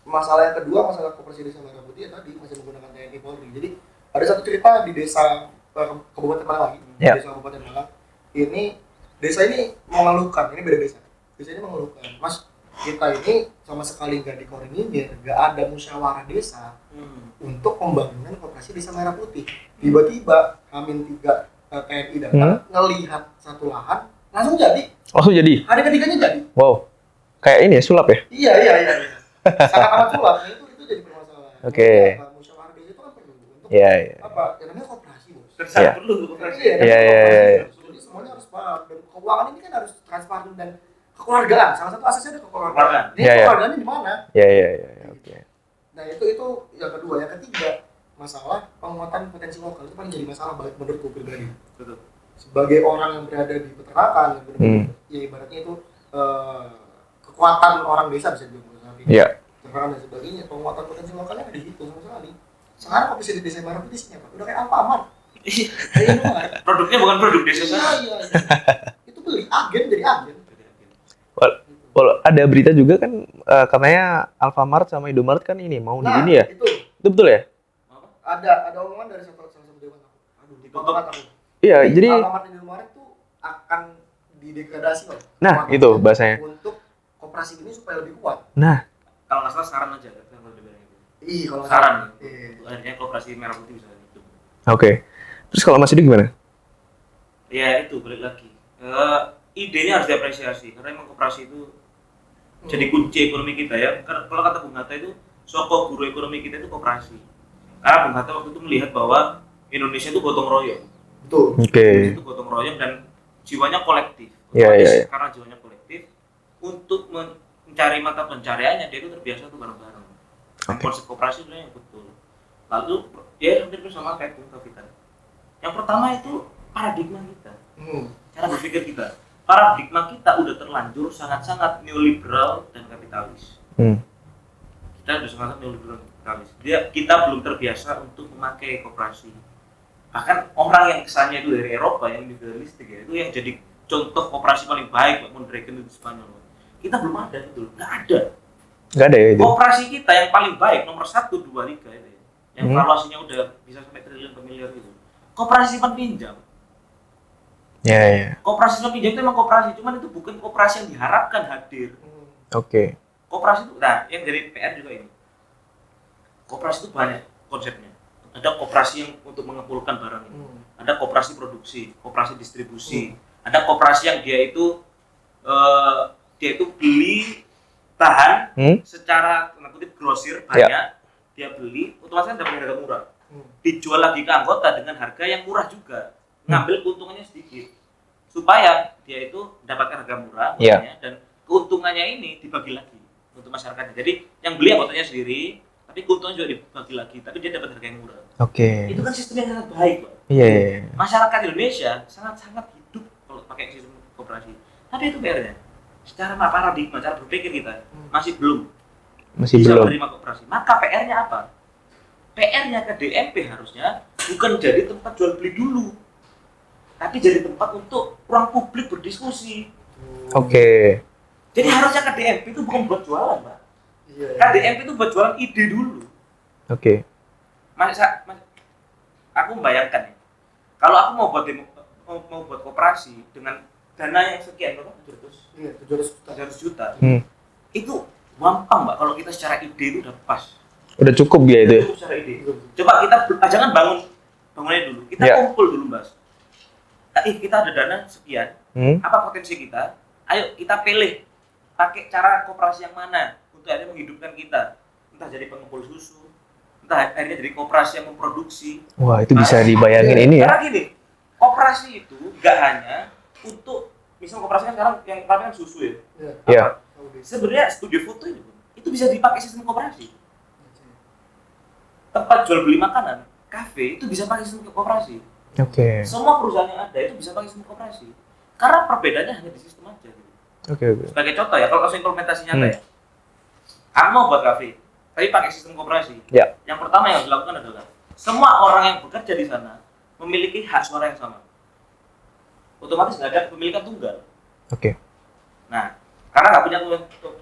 masalah yang kedua, masalah koperasi Desa Merah Putih ya tadi masih menggunakan TNI Polri. Jadi ada satu cerita di desa Kabupaten Malang lagi, desa Kabupaten Malang. Ini desa ini mengeluhkan, ini beda desa. Desa ini mengeluhkan, Mas, kita ini sama sekali nggak dikoordinir, nggak ada musyawarah desa untuk pembangunan koperasi Desa Merah Putih. Tiba-tiba H-3 TNI datang, ngelihat satu lahan, langsung jadi. Langsung jadi? Hari ketiganya jadi. Wow. Kayak ini ya, sulap ya? Iya. Sangat amat sulap. Itu jadi permasalahan. Oke. Musyawarah desa itu kan perlu untuk Iya. apa? Ya namanya koperasi, Bos. Iya. Perlu koperasi. Iya. Jadi semuanya harus paham. Dan keuangan ini kan harus transparan dan kekeluargaan. Salah satu asasnya ada kekeluargaan. Ini Iya. kekeluargaannya di mana? Iya. Oke. Nah itu yang kedua. Yang ketiga, masalah penguatan potensi lokal itu paling jadi masalah menurutku pribadi. Betul. Sebagai orang yang berada di peternakan, ya ibaratnya itu kekuatan orang desa bisa dibilang. Iya. Peternakan dan sebagainya, penguatan potensi lokalnya ada dihitung sama sekali. Sekarang koperasi di Desa Merah Putih siapa? Udah kayak Alfamart. Iya. Produknya bukan produk desa. Iya. Itu beli agen jadi agen. Well, ada berita juga kan katanya Alfamart sama Indomaret kan ini mau di ini ya? Itu Itu betul ya? ada omongan dari salah satu dewan aku. Aduh, ditutup aku. Iya, jadi Alfamart dan Indomaret itu akan didegradasi loh. nah, itu bahasanya. Untuk koperasi ini supaya lebih kuat. Nah, Kalau nggak salah saran aja kan kalau dibilang itu. Iya kalau saran Iya. untuk akhirnya koperasi merah putih bisa hidup. Oke. Terus kalau Mas Edo gimana? Ya itu balik lagi. Idenya harus diapresiasi karena emang koperasi itu jadi kunci ekonomi kita ya. Karena kalau kata Bung Hatta itu sokok guru ekonomi kita itu koperasi. Karena Bung Hatta waktu itu melihat bahwa Indonesia itu gotong royong. Betul. Oke. Indonesia itu gotong royong dan jiwanya kolektif. Iya, Otomatis iya, iya. karena jiwanya kolektif, untuk mencari mata pencariannya dia itu terbiasa tuh bareng-bareng. Dan Oke. konsep koperasi sebenarnya yang betul. Lalu ya hampir sama kayak Bung Kapitan. Yang pertama itu paradigma kita, cara berpikir kita. Paradigma kita udah terlanjur sangat-sangat neoliberal dan kapitalis. Hmm. Kita udah sangat neoliberal dan kapitalis. Kita belum terbiasa untuk memakai koperasi. Bahkan orang yang kesannya itu dari Eropa yang individualistik ya, itu yang jadi contoh koperasi paling baik Pak Mondragon itu Spanyol. Kita belum ada itu, nggak ada. Nggak ada ya itu? Koperasi kita yang paling baik nomor 1, 2, 3 itu ya. Yang valuasinya udah bisa sampai triliun per miliar itu. Koperasi simpan pinjam. Ya. Koperasi simpan pinjam itu emang koperasi, cuman itu bukan koperasi yang diharapkan hadir. Oke. Koperasi itu, nah yang dari PR juga ini. Koperasi itu banyak konsepnya. Ada koperasi yang untuk mengumpulkan barang ini. Ada koperasi produksi, koperasi distribusi. Ada koperasi yang dia itu beli tahan secara tanda kutip grosir banyak, dia beli otomatis dapat harga murah, dijual lagi ke anggota dengan harga yang murah juga, ngambil keuntungannya sedikit supaya dia itu mendapatkan harga murah dan keuntungannya ini dibagi lagi untuk masyarakatnya. Jadi yang beli anggotanya sendiri, tapi keuntungan juga dibagi lagi, tapi dia dapat harga yang murah. Oke. Itu kan sistem yang sangat baik, Pak. Iya. Masyarakat Indonesia sangat-sangat hidup kalau pakai sistem koperasi. Tapi itu PR-nya. Secara paradigma, cara berpikir kita masih belum Masih bisa belum. menerima koperasi. Maka PR-nya apa? PR-nya ke DMP harusnya bukan jadi tempat jual beli dulu, tapi jadi tempat untuk ruang publik berdiskusi. Oke. Jadi harusnya ke DMP itu bukan buat jualan, Pak. Iya. KDMP itu buat jualan ide dulu. Oke. Aku membayangkan ya, kalau aku mau buat koperasi dengan dana yang sekian, berapa? 700 juta. Itu gampang, Mbak, kalau kita secara ide itu udah pas. Udah cukup ya itu. Cukup secara ide. Coba kita jangan bangunnya dulu. Kita kumpul dulu, Mas. Kita ada dana sekian. Apa potensi kita? Ayo kita pilih pakai cara koperasi yang mana untuk akhirnya menghidupkan kita. Entah jadi pengumpul susu, entah akhirnya jadi koperasi yang memproduksi. Wah, itu bisa dibayangin ini ya. Karena gini, koperasi itu nggak hanya untuk, misal koperasi kan sekarang yang pakai kan susu ya. Iya. Sebenarnya studio foto itu bisa dipakai sistem koperasi. Tempat jual beli makanan, kafe itu bisa pakai sistem koperasi. Oke. Semua perusahaan yang ada itu bisa pakai sistem koperasi. Karena perbedaannya hanya di sistem aja. Gitu. Oke. Sebagai contoh ya, kalau langsung implementasi nyata ya. Aku mau buat kafe, tapi pakai sistem koperasi. Ya. Yang pertama yang harus dilakukan adalah semua orang yang bekerja di sana memiliki hak suara yang sama. Otomatis nggak ada kepemilikan tunggal. Oke. Nah, karena nggak punya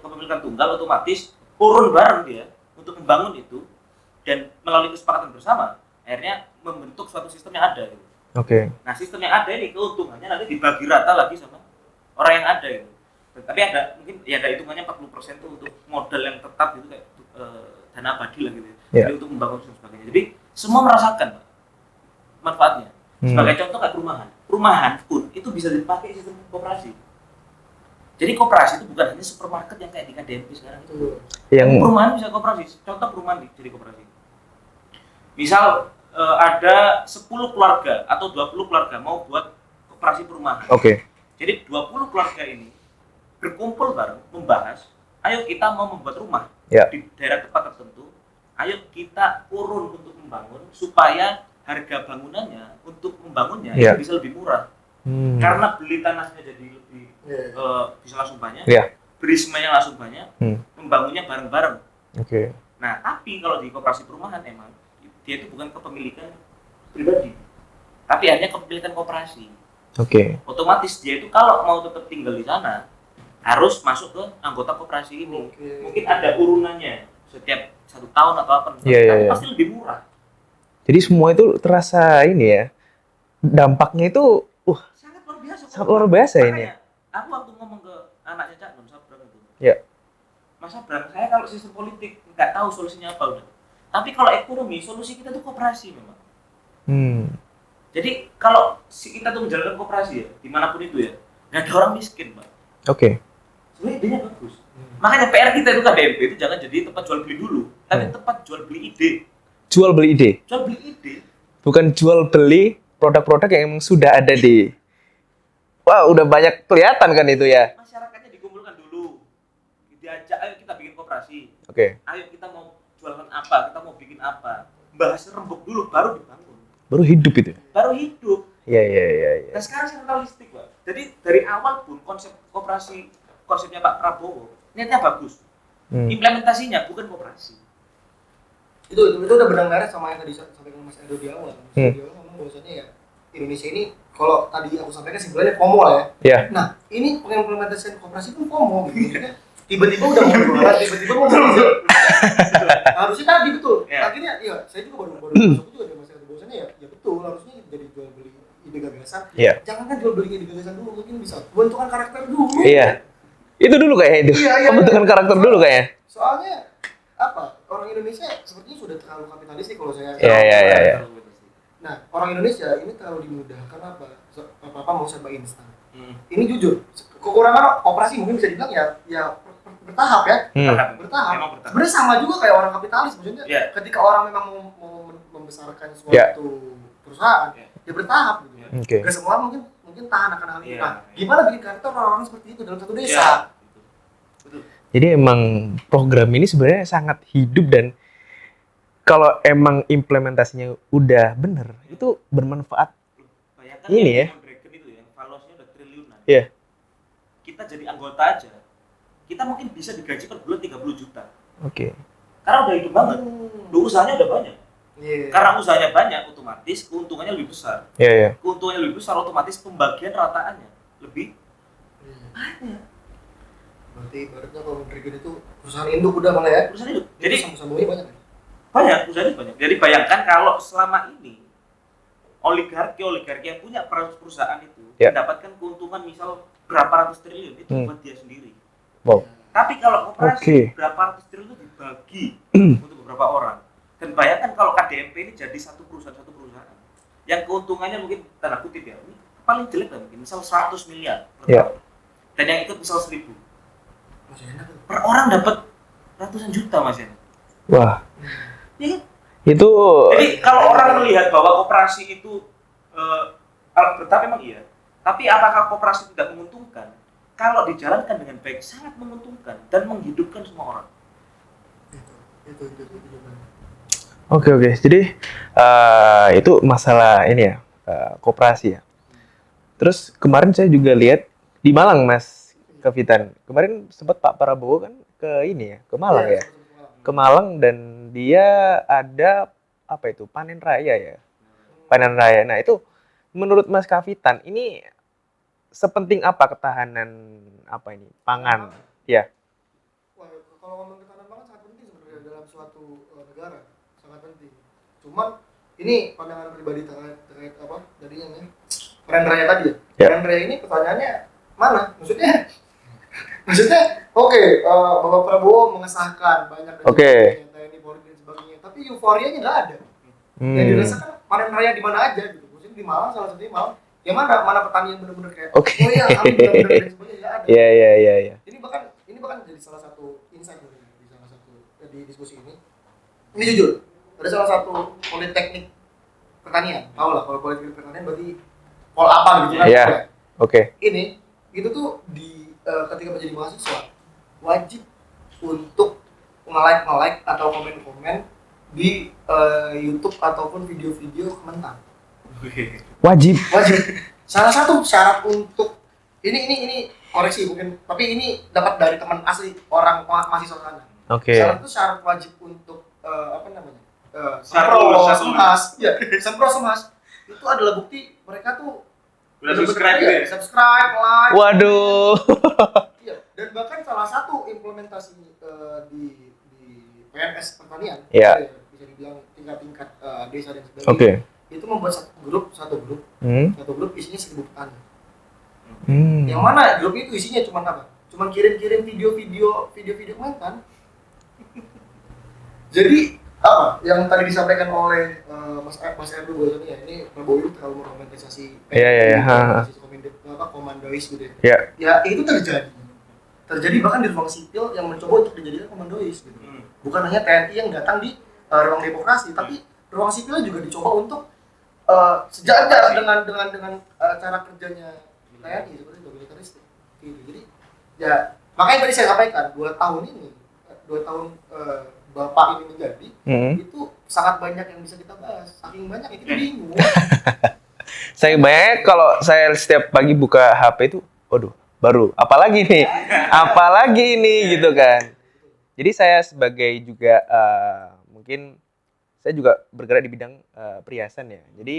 kepemilikan tunggal, otomatis turun bareng dia untuk membangun itu dan melalui kesepakatan bersama, akhirnya membentuk suatu sistem yang ada. Gitu. Oke. Nah, sistem yang ada ini keuntungannya nanti dibagi rata lagi sama orang yang ada. Gitu. Tapi ada mungkin ya ada hitungannya 40% tuh untuk modal yang tetap gitu kayak dana abadi lah gitu. Jadi untuk membangun dan sebagainya. Jadi semua merasakan Pak, manfaatnya. Sebagai contoh kayak perumahan. Perumahan pun itu bisa dipakai sistem koperasi. Jadi koperasi itu bukan hanya supermarket yang kayak di KDMP sekarang itu. Yang Perumahan bisa koperasi. Contoh perumahan jadi koperasi. Misal ada 10 keluarga atau 20 keluarga mau buat koperasi perumahan. Oke. Jadi 20 keluarga ini berkumpul bareng membahas, ayo kita mau membuat rumah di daerah tempat tertentu, ayo kita urun untuk membangun supaya harga bangunannya untuk membangunnya itu bisa lebih murah. Karena beli tanahnya jadi lebih bisa langsung banyak, beli semuanya langsung banyak, membangunnya bareng-bareng. Oke. Nah, tapi kalau di koperasi perumahan emang dia itu bukan kepemilikan pribadi, tapi hanya kepemilikan koperasi. Oke. Otomatis dia itu kalau mau tetap tinggal di sana harus masuk ke anggota koperasi ini. Mungkin ada urunannya setiap 1 tahun atau apa, tapi pasti lebih murah. Jadi semua itu terasa ini ya, dampaknya itu Sangat luar biasa. sangat luar biasa ini. Makanya, aku waktu ngomong ke anaknya Cak Nun Sabrang itu, Ya. Mas Sabrang, saya kalau sistem politik nggak tahu solusinya apa udah. Tapi kalau ekonomi, solusi kita tuh koperasi memang. Jadi kalau kita tuh menjalankan koperasi ya, dimanapun itu ya, nggak ada orang miskin, Pak. Oke. Sebenarnya idenya bagus. Makanya PR kita itu KDMP itu jangan jadi tempat jual beli dulu, tapi tempat jual beli ide. Jual beli ide. Jual beli ide. Bukan jual beli produk-produk yang emang sudah ada di. Wah, udah banyak kelihatan kan itu ya. Masyarakatnya dikumpulkan dulu. Diajak, ayo kita bikin koperasi. Oke. Ayo kita mau jualan apa, kita mau bikin apa. Bahas rembuk dulu, baru dibangun. Baru hidup itu. Baru hidup. Iya. Nah sekarang sentralistik, Pak. Jadi dari awal pun konsep koperasi, konsepnya Pak Prabowo, niatnya bagus. Implementasinya bukan koperasi. Itu udah benang merah sama yang tadi sampaikan Mas Edo di awal. Mas Edo di awal ngomong bahwasanya ya Indonesia ini kalau tadi aku sampaikan sebenarnya FOMO lah ya. Iya. Nah, ini pengimplementasian koperasi pun FOMO gitu. Maksudnya tiba-tiba udah mau jualan, tiba-tiba mau beli. Harusnya tadi betul. Akhirnya iya, saya juga baru masuk juga dari Mas Edo bahwasanya ya betul harusnya jadi jual beli ide gagasan. Jangan kan jual beli ide gagasan dulu, mungkin bisa bentukan karakter dulu. Iya. Itu dulu kayaknya itu. Pembentukan karakter dulu kayaknya. Soalnya apa? Orang Indonesia sepertinya sudah terlalu kapitalistik kalau saya. Iya. Nah, orang Indonesia ini terlalu dimudahkan apa mau serba instan. Ini jujur, kekurangan koperasi mungkin bisa dibilang ya bertahap ya. Bertahap. Sebenarnya sama juga kayak orang kapitalis, maksudnya ketika orang memang mau membesarkan suatu perusahaan, ya bertahap gitu. Gak semua mungkin tahan akan hal itu. Nah, gimana bikin karakter orang-orang seperti itu dalam satu desa? Jadi emang program ini sebenarnya sangat hidup dan kalau emang implementasinya udah bener, itu bermanfaat. Bayangkan ini ya. Dragon itu yang valuasinya udah triliunan. Iya. Kita jadi anggota aja, kita mungkin bisa digaji per bulan 30 juta. Oke. Karena udah hidup banget. Usahanya udah banyak. Karena usahanya banyak, otomatis keuntungannya lebih besar. Iya. Keuntungannya lebih besar, otomatis pembagian rataannya lebih banyak. Berarti ibaratnya kalau Dragon itu perusahaan induk udah malah ya. Perusahaan induk. Jadi sambung-sambungnya banyak. Banyak, usahanya banyak. Jadi bayangkan kalau selama ini oligarki yang punya perusahaan itu mendapatkan keuntungan misal berapa ratus triliun itu buat dia sendiri. Wow. Tapi kalau koperasi berapa ratus triliun itu dibagi untuk beberapa orang. Dan bayangkan kalau KDMP ini jadi satu perusahaan yang keuntungannya mungkin tanda kutip ya, ini paling jelek lah mungkin misal 100 miliar per tahun. Dan yang ikut misal 1.000. Per orang dapat ratusan juta Mas ya. Wah. Ya kan? Itu jadi kalau orang melihat bahwa koperasi itu bertahap memang iya. Tapi apakah koperasi tidak menguntungkan? Kalau dijalankan dengan baik sangat menguntungkan dan menghidupkan semua orang. Itu. Oke. Jadi itu masalah ini ya, koperasi ya. Terus kemarin saya juga lihat di Malang Mas Kapitan. Kemarin sempat Pak Prabowo kan ke ini ya, ke Malang ya. Ke Malang dan dia ada apa itu? Panen raya ya. Panen raya. Nah, itu menurut Mas Kapitan ini sepenting apa ketahanan apa ini? Pangan. Ya. Wah, kalau ngomong ketahanan pangan sangat penting sebenarnya dalam suatu negara. Sangat penting. Cuman ini pandangan pribadi terkait apa? Tadinya nih. Panen raya tadi ya. Panen raya ini pertanyaannya mana? Maksudnya oke, Bapak Prabowo mengesahkan banyak dari TNI Polri dan sebagainya, tapi euforianya nggak ada. Yang dirasakan panen raya di mana aja gitu. Maksudnya di Malang salah satunya Malang. Yang mana petani yang benar-benar kayak oh ya benar-benar dan sebagainya nggak ada. Iya. Ini bahkan jadi salah satu insight di salah satu di diskusi ini. Ini jujur, ada salah satu politeknik pertanian. Tahu lah kalau politeknik pertanian berarti pol apa gitu kan? Iya. Oke. Ini itu tuh ketika menjadi mahasiswa wajib untuk nge-like atau komen-komen di YouTube ataupun video-video komentar. Wajib. Salah satu syarat untuk ini koreksi mungkin, tapi ini dapat dari teman asli orang mahasiswa sana. Oke. Syarat wajib untuk semhas itu adalah bukti mereka tuh udah subscribe gitu ya? Subscribe, like. Waduh. Iya, dan bahkan salah satu implementasi di PNS pertanian, bisa dibilang tingkat desa dan sebagainya. Itu membuat satu grup isinya 1.000 petani. Yang mana grup itu isinya cuma apa? Cuma kirim-kirim video mantan. Jadi apa yang tadi disampaikan oleh Mas Erdo Boyoni ya, ini Prabowo itu terlalu meromantisasi Iya. komandois gitu ya. Iya. Ya itu terjadi bahkan di ruang sipil yang mencoba untuk dijadikan komandois gitu. Bukan hanya TNI yang datang di ruang demokrasi, tapi ruang sipilnya juga dicoba untuk sejajar dengan cara kerjanya TNI seperti itu, militeristik gitu. Jadi ya makanya tadi saya sampaikan 2 tahun Bapak ini menjadi itu sangat banyak yang bisa kita bahas, saking banyak yang kita bingung. Saya banyak kalau saya setiap pagi buka HP itu, waduh, baru apalagi nih, apalagi ini gitu kan. Jadi saya sebagai juga mungkin saya juga bergerak di bidang perhiasan ya. Jadi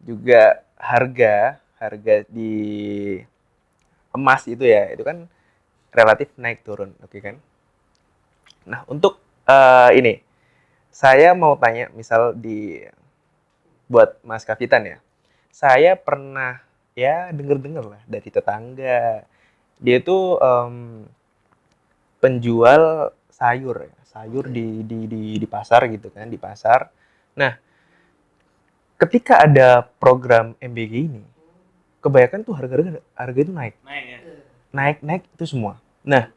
juga harga di emas itu ya, itu kan relatif naik turun, oke kan? Nah, untuk ini saya mau tanya misal buat Mas Kapitan ya. Saya pernah ya dengar lah dari tetangga. Dia itu penjual sayur ya. Sayur di pasar gitu kan, di pasar. Nah, ketika ada program MBG ini, kebanyakan tuh harga itu naik. Naik itu semua. Nah,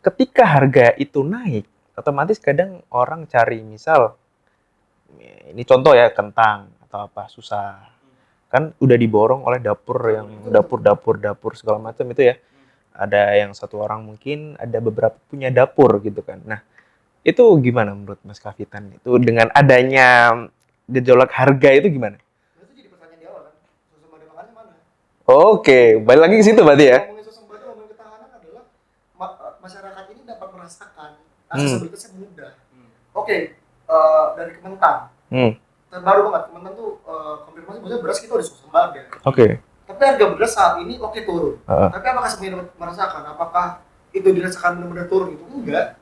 ketika harga itu naik, otomatis kadang orang cari misal, ini contoh ya, kentang atau apa, susah. Kan udah diborong oleh dapur segala macam itu ya. Ada yang satu orang mungkin, ada beberapa punya dapur gitu kan. Nah, itu gimana menurut Mas Kavitan? Itu dengan adanya gejolak harga itu gimana? Itu jadi pertanyaan di awal kan, swasembada pangannya mana? Oke, balik lagi ke situ berarti ya. Ngomongin swasembada, ngomongin ketahanan adalah masyarakat ini dapat merasakan aksesibilitasnya mudah. Oke, dari Kementan. Terbaru banget, Kementan tuh konfirmasi bahwa beras kita udah swasembada. Oke. Tapi harga beras saat ini turun. Tapi apakah semuanya dapat merasakan? Apakah itu dirasakan benar-benar turun? Itu enggak.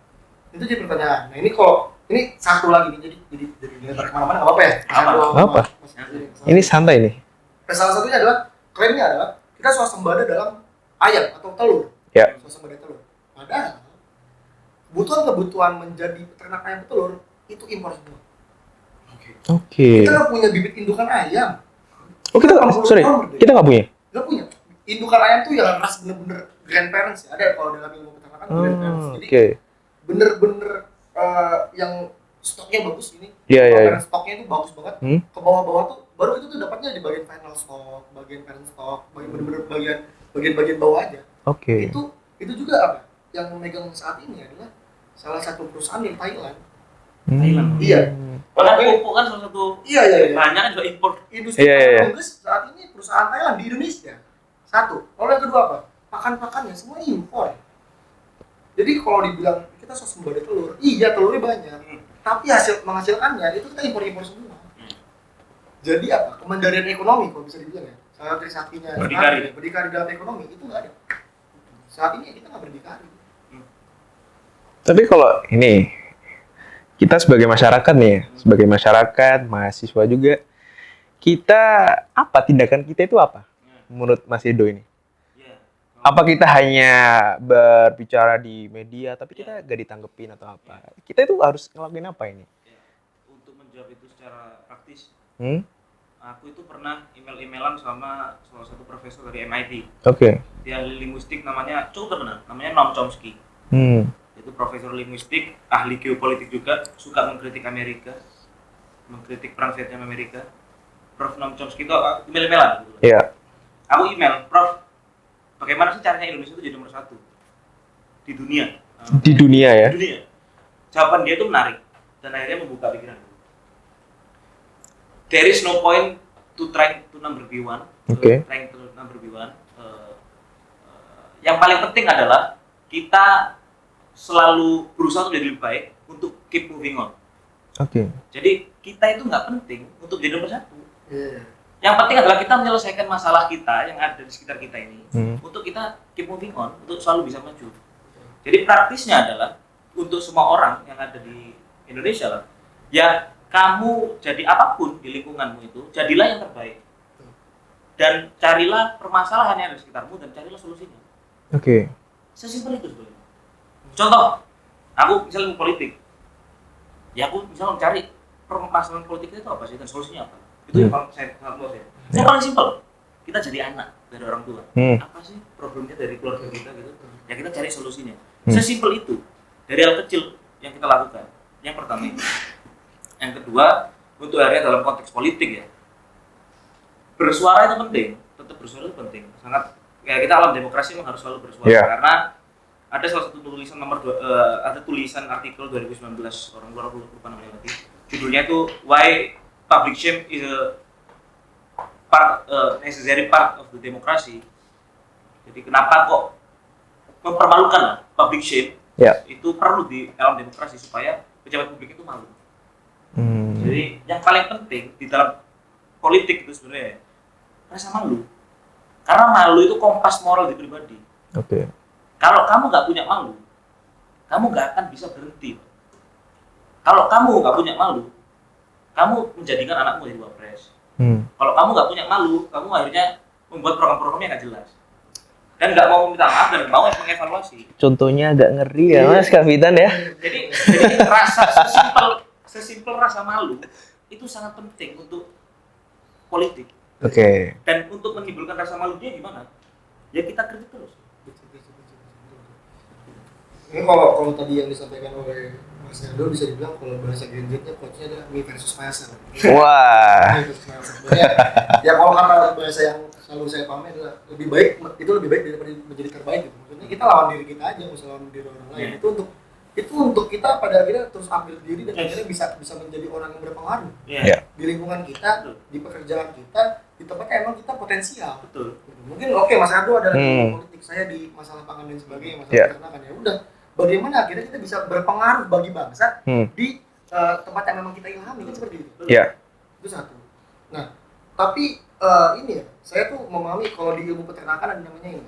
Itu jadi pertanyaan. Nah ini satu lagi nih, jadi ntar kemana-mana nggak apa-apa ya? Apa? Ini santai nih. Salah satunya adalah klaimnya adalah kita swasembada dalam ayam atau telur. Ya. Swasembada telur. Padahal kebutuhan menjadi peternak ayam telur itu impor semua. Oke. Kita nggak punya bibit indukan ayam. Oh kita nggak punya. Nggak punya. Indukan ayam tuh yang ras bener-bener grandparents ya. Ada kalau dalam ilmu peternakan grandparents. Jadi bener-bener yang stoknya bagus ini. Iya. Stoknya itu bagus banget. Ke bawah-bawah tuh baru itu tuh dapatnya di bagian final stock, bagian parent stock, bener-bener bagian bawah aja. Oke. Itu juga apa? Yang memegang saat ini adalah salah satu perusahaan di Thailand. Iya. Karena pupuk kan salah satu. Iya. Banyak kan juga impor. Industri pangan saat ini perusahaan Thailand di Indonesia. Satu. Lalu yang kedua apa? Pakan-pakannya semua impor. Jadi kalau dibilang kita swasembada telur, iya telurnya banyak. Tapi menghasilkannya itu kita impor semua. Jadi apa? Kemandirian ekonomi kalau bisa dibilang ya. Salah satu saktinya berdikari dalam ekonomi itu nggak ada. Saat ini kita nggak berdikari. Tapi kalau ini kita sebagai masyarakat nih, sebagai masyarakat, mahasiswa juga, kita apa tindakan kita itu apa? Menurut Mas Edo ini? Apa kita hanya berbicara di media, tapi kita gak ditanggepin atau apa? Kita itu harus ngelakuin apa ini? Untuk menjawab itu secara praktis, aku itu pernah email-emailan sama salah satu profesor dari MIT. Oke. Dia ahli linguistik namanya cukup terkenal, namanya Noam Chomsky. Itu profesor linguistik, ahli geopolitik juga, suka mengkritik Amerika, mengkritik perang Vietnam Amerika. Prof Noam Chomsky itu email-emailan gitu. Iya. Aku email, Prof, bagaimana sih caranya Indonesia itu jadi nomor 1 di dunia? Di dunia ya? Di dunia. Jawaban dia itu menarik dan akhirnya membuka pikiran. There is no point to try to number be one. Trying to number be one. Yang paling penting adalah kita selalu berusaha untuk jadi lebih baik untuk keep moving on. Jadi kita itu nggak penting untuk jadi nomor 1. Yang penting adalah kita menyelesaikan masalah kita yang ada di sekitar kita ini untuk kita keep moving on, untuk selalu bisa maju. Jadi praktisnya adalah untuk semua orang yang ada di Indonesia lah, ya kamu jadi apapun di lingkunganmu itu, jadilah yang terbaik. Dan carilah permasalahan yang ada di sekitarmu dan carilah solusinya. Sesimpel itu sebenarnya. Contoh, aku misalnya politik. Ya aku misalnya cari permasalahan politiknya itu apa sih dan solusinya apa. Itu yang paling saya sangat luas ya. Yang paling simpel, kita jadi anak dari orang tua. Apa sih problemnya dari keluarga kita gitu? Ya kita cari solusinya. Sesimpel itu. Dari hal kecil yang kita lakukan. Yang pertama itu. Yang kedua, untuk area dalam konteks politik ya. Bersuara itu penting, tetap bersuara itu penting. Sangat kayak kita alam demokrasi memang harus selalu bersuara karena ada salah satu tulisan ada tulisan artikel 2019 orang luar lupa namanya lagi. Judulnya itu Why Public Shame is a necessary part of the democracy. Jadi kenapa kok mempermalukan public shame itu perlu di dalam demokrasi supaya pejabat publik itu malu. Jadi yang paling penting di dalam politik itu sebenarnya rasa malu. Karena malu itu kompas moral di pribadi. Kalau kamu nggak punya malu, kamu nggak akan bisa berhenti. Kalau kamu nggak punya malu, kamu menjadikan anakmu jadi wapres. Kalau kamu nggak punya malu, kamu akhirnya membuat program-program yang nggak jelas dan nggak mau minta maaf dan mau mengevaluasi. Contohnya agak ngeri ya Mas Kapitan ya. Jadi rasa sesimpel rasa malu itu sangat penting untuk politik. Dan untuk menimbulkan rasa malu dia gimana? Ya kita kritik terus. Ini kalau tadi yang disampaikan oleh Mas Nando bisa dibilang kalau bahasa Gen Z-nya coachnya adalah me versus myself. Wah. Ya kalau kata bahasa yang selalu saya pahami adalah lebih baik daripada menjadi terbaik gitu. Maksudnya kita lawan diri kita aja, nggak usah lawan diri orang lain. Itu untuk kita pada akhirnya terus ambil diri dan akhirnya bisa menjadi orang yang berpengaruh di lingkungan kita, di pekerjaan kita, di tempat yang emang kita potensial. Betul. Mungkin Mas Nando adalah di politik, saya di masalah pangan dan sebagainya, masalah peternakan ya udah. Bagaimana akhirnya kita bisa berpengaruh bagi bangsa di tempat yang memang kita ilhami kan seperti itu. Itu satu. Nah, tapi ini ya, saya tuh memahami kalau di ilmu peternakan ada namanya ini,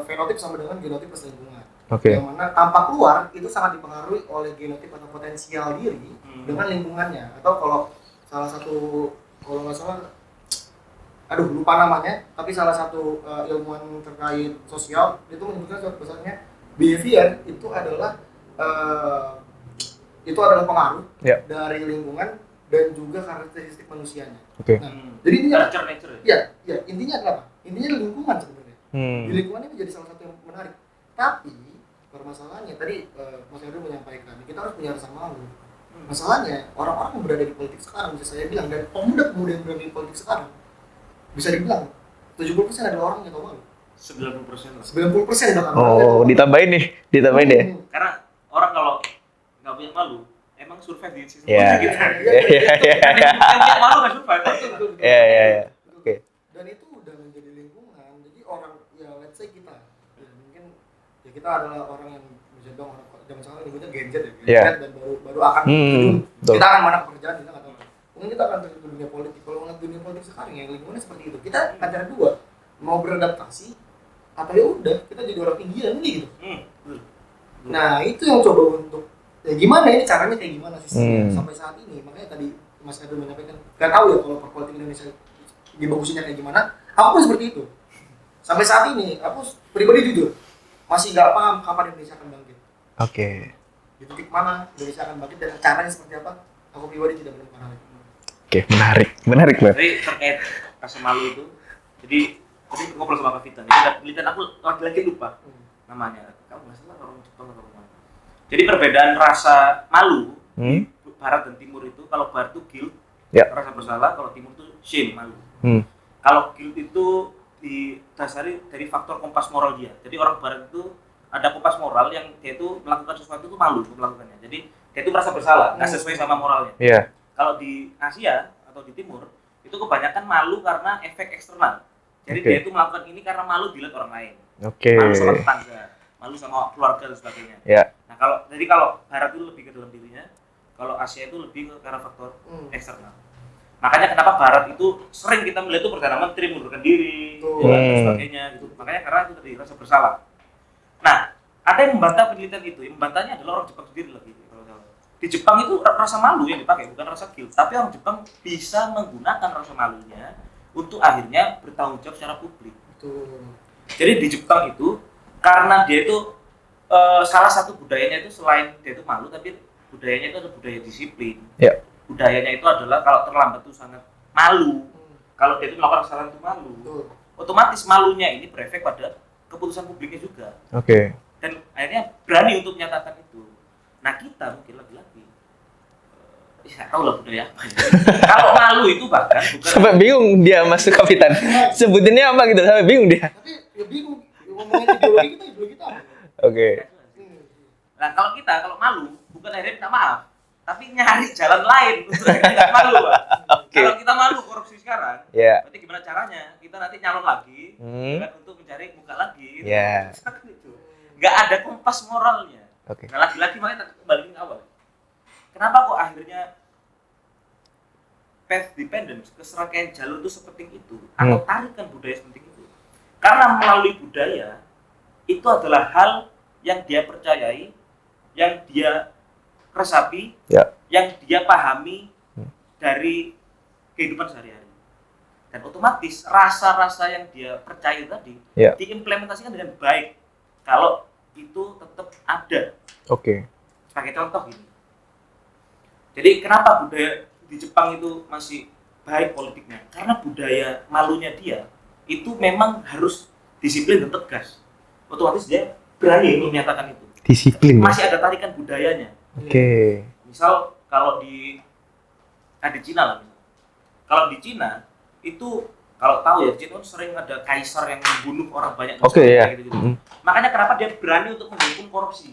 fenotip sama dengan genotip plus lingkungan. Yang mana tampak luar itu sangat dipengaruhi oleh genotip atau potensial diri dengan lingkungannya. Atau kalau salah satu, kalau nggak salah, lupa namanya, tapi salah satu ilmuwan terkait sosial itu menyebutkan suatu besarnya behavior itu adalah pengaruh dari lingkungan dan juga karakteristik manusianya. Nah, jadi intinya intinya adalah apa? Intinya lingkungan sebenarnya. Di lingkungan ini menjadi salah satu yang menarik. Tapi permasalahannya tadi Mas Heru menyampaikan kita harus punya rasa malu. Masalahnya orang-orang yang berada di politik sekarang, bisa saya bilang, dan pemuda-pemuda yang berada di politik sekarang bisa dibilang 70% adalah orang yang tahu malu. 90% lah. 90% bahkan. Ditambahin deh. Karena orang kalau nggak punya malu, emang survive di sistem politik gitu. Yang punya malu nggak survive. Oke. Dan itu udah menjadi lingkungan. Jadi orang ya let's say kita, ya mungkin ya kita adalah orang yang bisa bilang orang zaman sekarang nyebutnya Gen Z ya. Dan baru akan kita akan mana pekerjaan kita nggak tahu. Mungkin kita akan terjun ke dunia politik. Kalau ngeliat dunia politik sekarang yang lingkungannya seperti itu, kita antara dua, mau beradaptasi atau ya udah kita jadi orang pinggiran gitu. Nah itu yang coba untuk ya gimana ini caranya kayak gimana sih sampai saat ini. Makanya tadi Mas Edo menyampaikan nggak tahu ya kalau politik Indonesia dibagusinnya kayak gimana. Aku pun seperti itu. Sampai saat ini aku pribadi jujur masih nggak paham kapan Indonesia akan bangkit. Di titik mana Indonesia akan bangkit dan caranya seperti apa? Aku pribadi tidak menemukan hal itu. Menarik banget. Jadi terkait rasa malu itu, jadi tadi ngobrol sama Kak Vita, ada penelitian aku lagi lupa namanya. Kamu nggak salah orang Jepang atau mana? Jadi perbedaan rasa malu di Barat dan Timur itu, kalau Barat itu guilt, rasa bersalah, kalau Timur itu shame, malu. Kalau guilt itu didasari dari faktor kompas moral dia. Jadi orang Barat itu ada kompas moral yang dia itu melakukan sesuatu itu malu melakukannya. Jadi dia itu merasa bersalah, nggak sesuai sama moralnya. Kalau di Asia atau di Timur itu kebanyakan malu karena efek eksternal. Jadi dia itu melakukan ini karena malu dilihat orang lain. Malu sama tetangga, malu sama keluarga dan sebagainya. Nah kalau Barat itu lebih ke dalam dirinya, kalau Asia itu lebih ke karena faktor eksternal. Makanya kenapa Barat itu sering kita melihat itu Perdana Menteri mundurkan diri dan sebagainya gitu. Makanya karena itu tadi rasa bersalah. Nah ada yang membantah penelitian itu, yang membantahnya adalah orang Jepang sendiri lagi. Di Jepang itu rasa malu yang dipakai, bukan rasa guilt. Tapi orang Jepang bisa menggunakan rasa malunya untuk akhirnya bertanggung jawab secara publik. Jadi di Jepang itu, karena dia itu salah satu budayanya itu selain dia itu malu, tapi budayanya itu ada budaya disiplin. Ya. Budayanya itu adalah kalau terlambat itu sangat malu. Kalau dia itu melakukan kesalahan itu malu. Otomatis malunya ini berefek pada keputusan publiknya juga. Oke. Dan akhirnya berani untuk menyatakan itu. Nah kita mungkin lagi-lagi nggak tahu lah budaya apa ya. Kalau malu itu bahkan bukan Sampai bingung dia masuk kapitan. Sebutinnya apa gitu, sampai bingung dia. Tapi ya bingung ngomongin ideologi kita apa? Oke. Nah kalau malu bukan akhirnya minta maaf, tapi nyari jalan lain untuk tidak malu, Pak. Kalau kita malu korupsi sekarang, Ya. berarti gimana caranya? Kita nanti nyalon lagi, kan, untuk mencari muka lagi. Ya. Gitu. Nggak ada kompas moralnya. Oke. Nah lagi-lagi makanya kembali ke awal. Kenapa kok akhirnya path dependence, keserangkaian jalur itu sepenting itu, atau tarikan budaya sepenting itu? Karena melalui budaya itu adalah hal yang dia percayai, yang dia resapi, Ya. yang dia pahami dari kehidupan sehari-hari. Dan otomatis rasa-rasa yang dia percaya tadi Ya. diimplementasikan dengan baik kalau itu tetap ada. Oke. Sebagai contoh gini. Jadi kenapa budaya di Jepang itu masih baik politiknya? Karena budaya malunya dia itu memang harus disiplin dan tegas. Otomatis dia berani untuk menyatakan itu. Disiplin. Masih ada tarikan budayanya. Oke. Misal kalau di Cina lah, misal. Kalau di Cina itu kalau tahu ya, di Cina sering ada kaisar yang membunuh orang banyak. Oke, ya. Gitu. Makanya kenapa dia berani untuk menghukum korupsi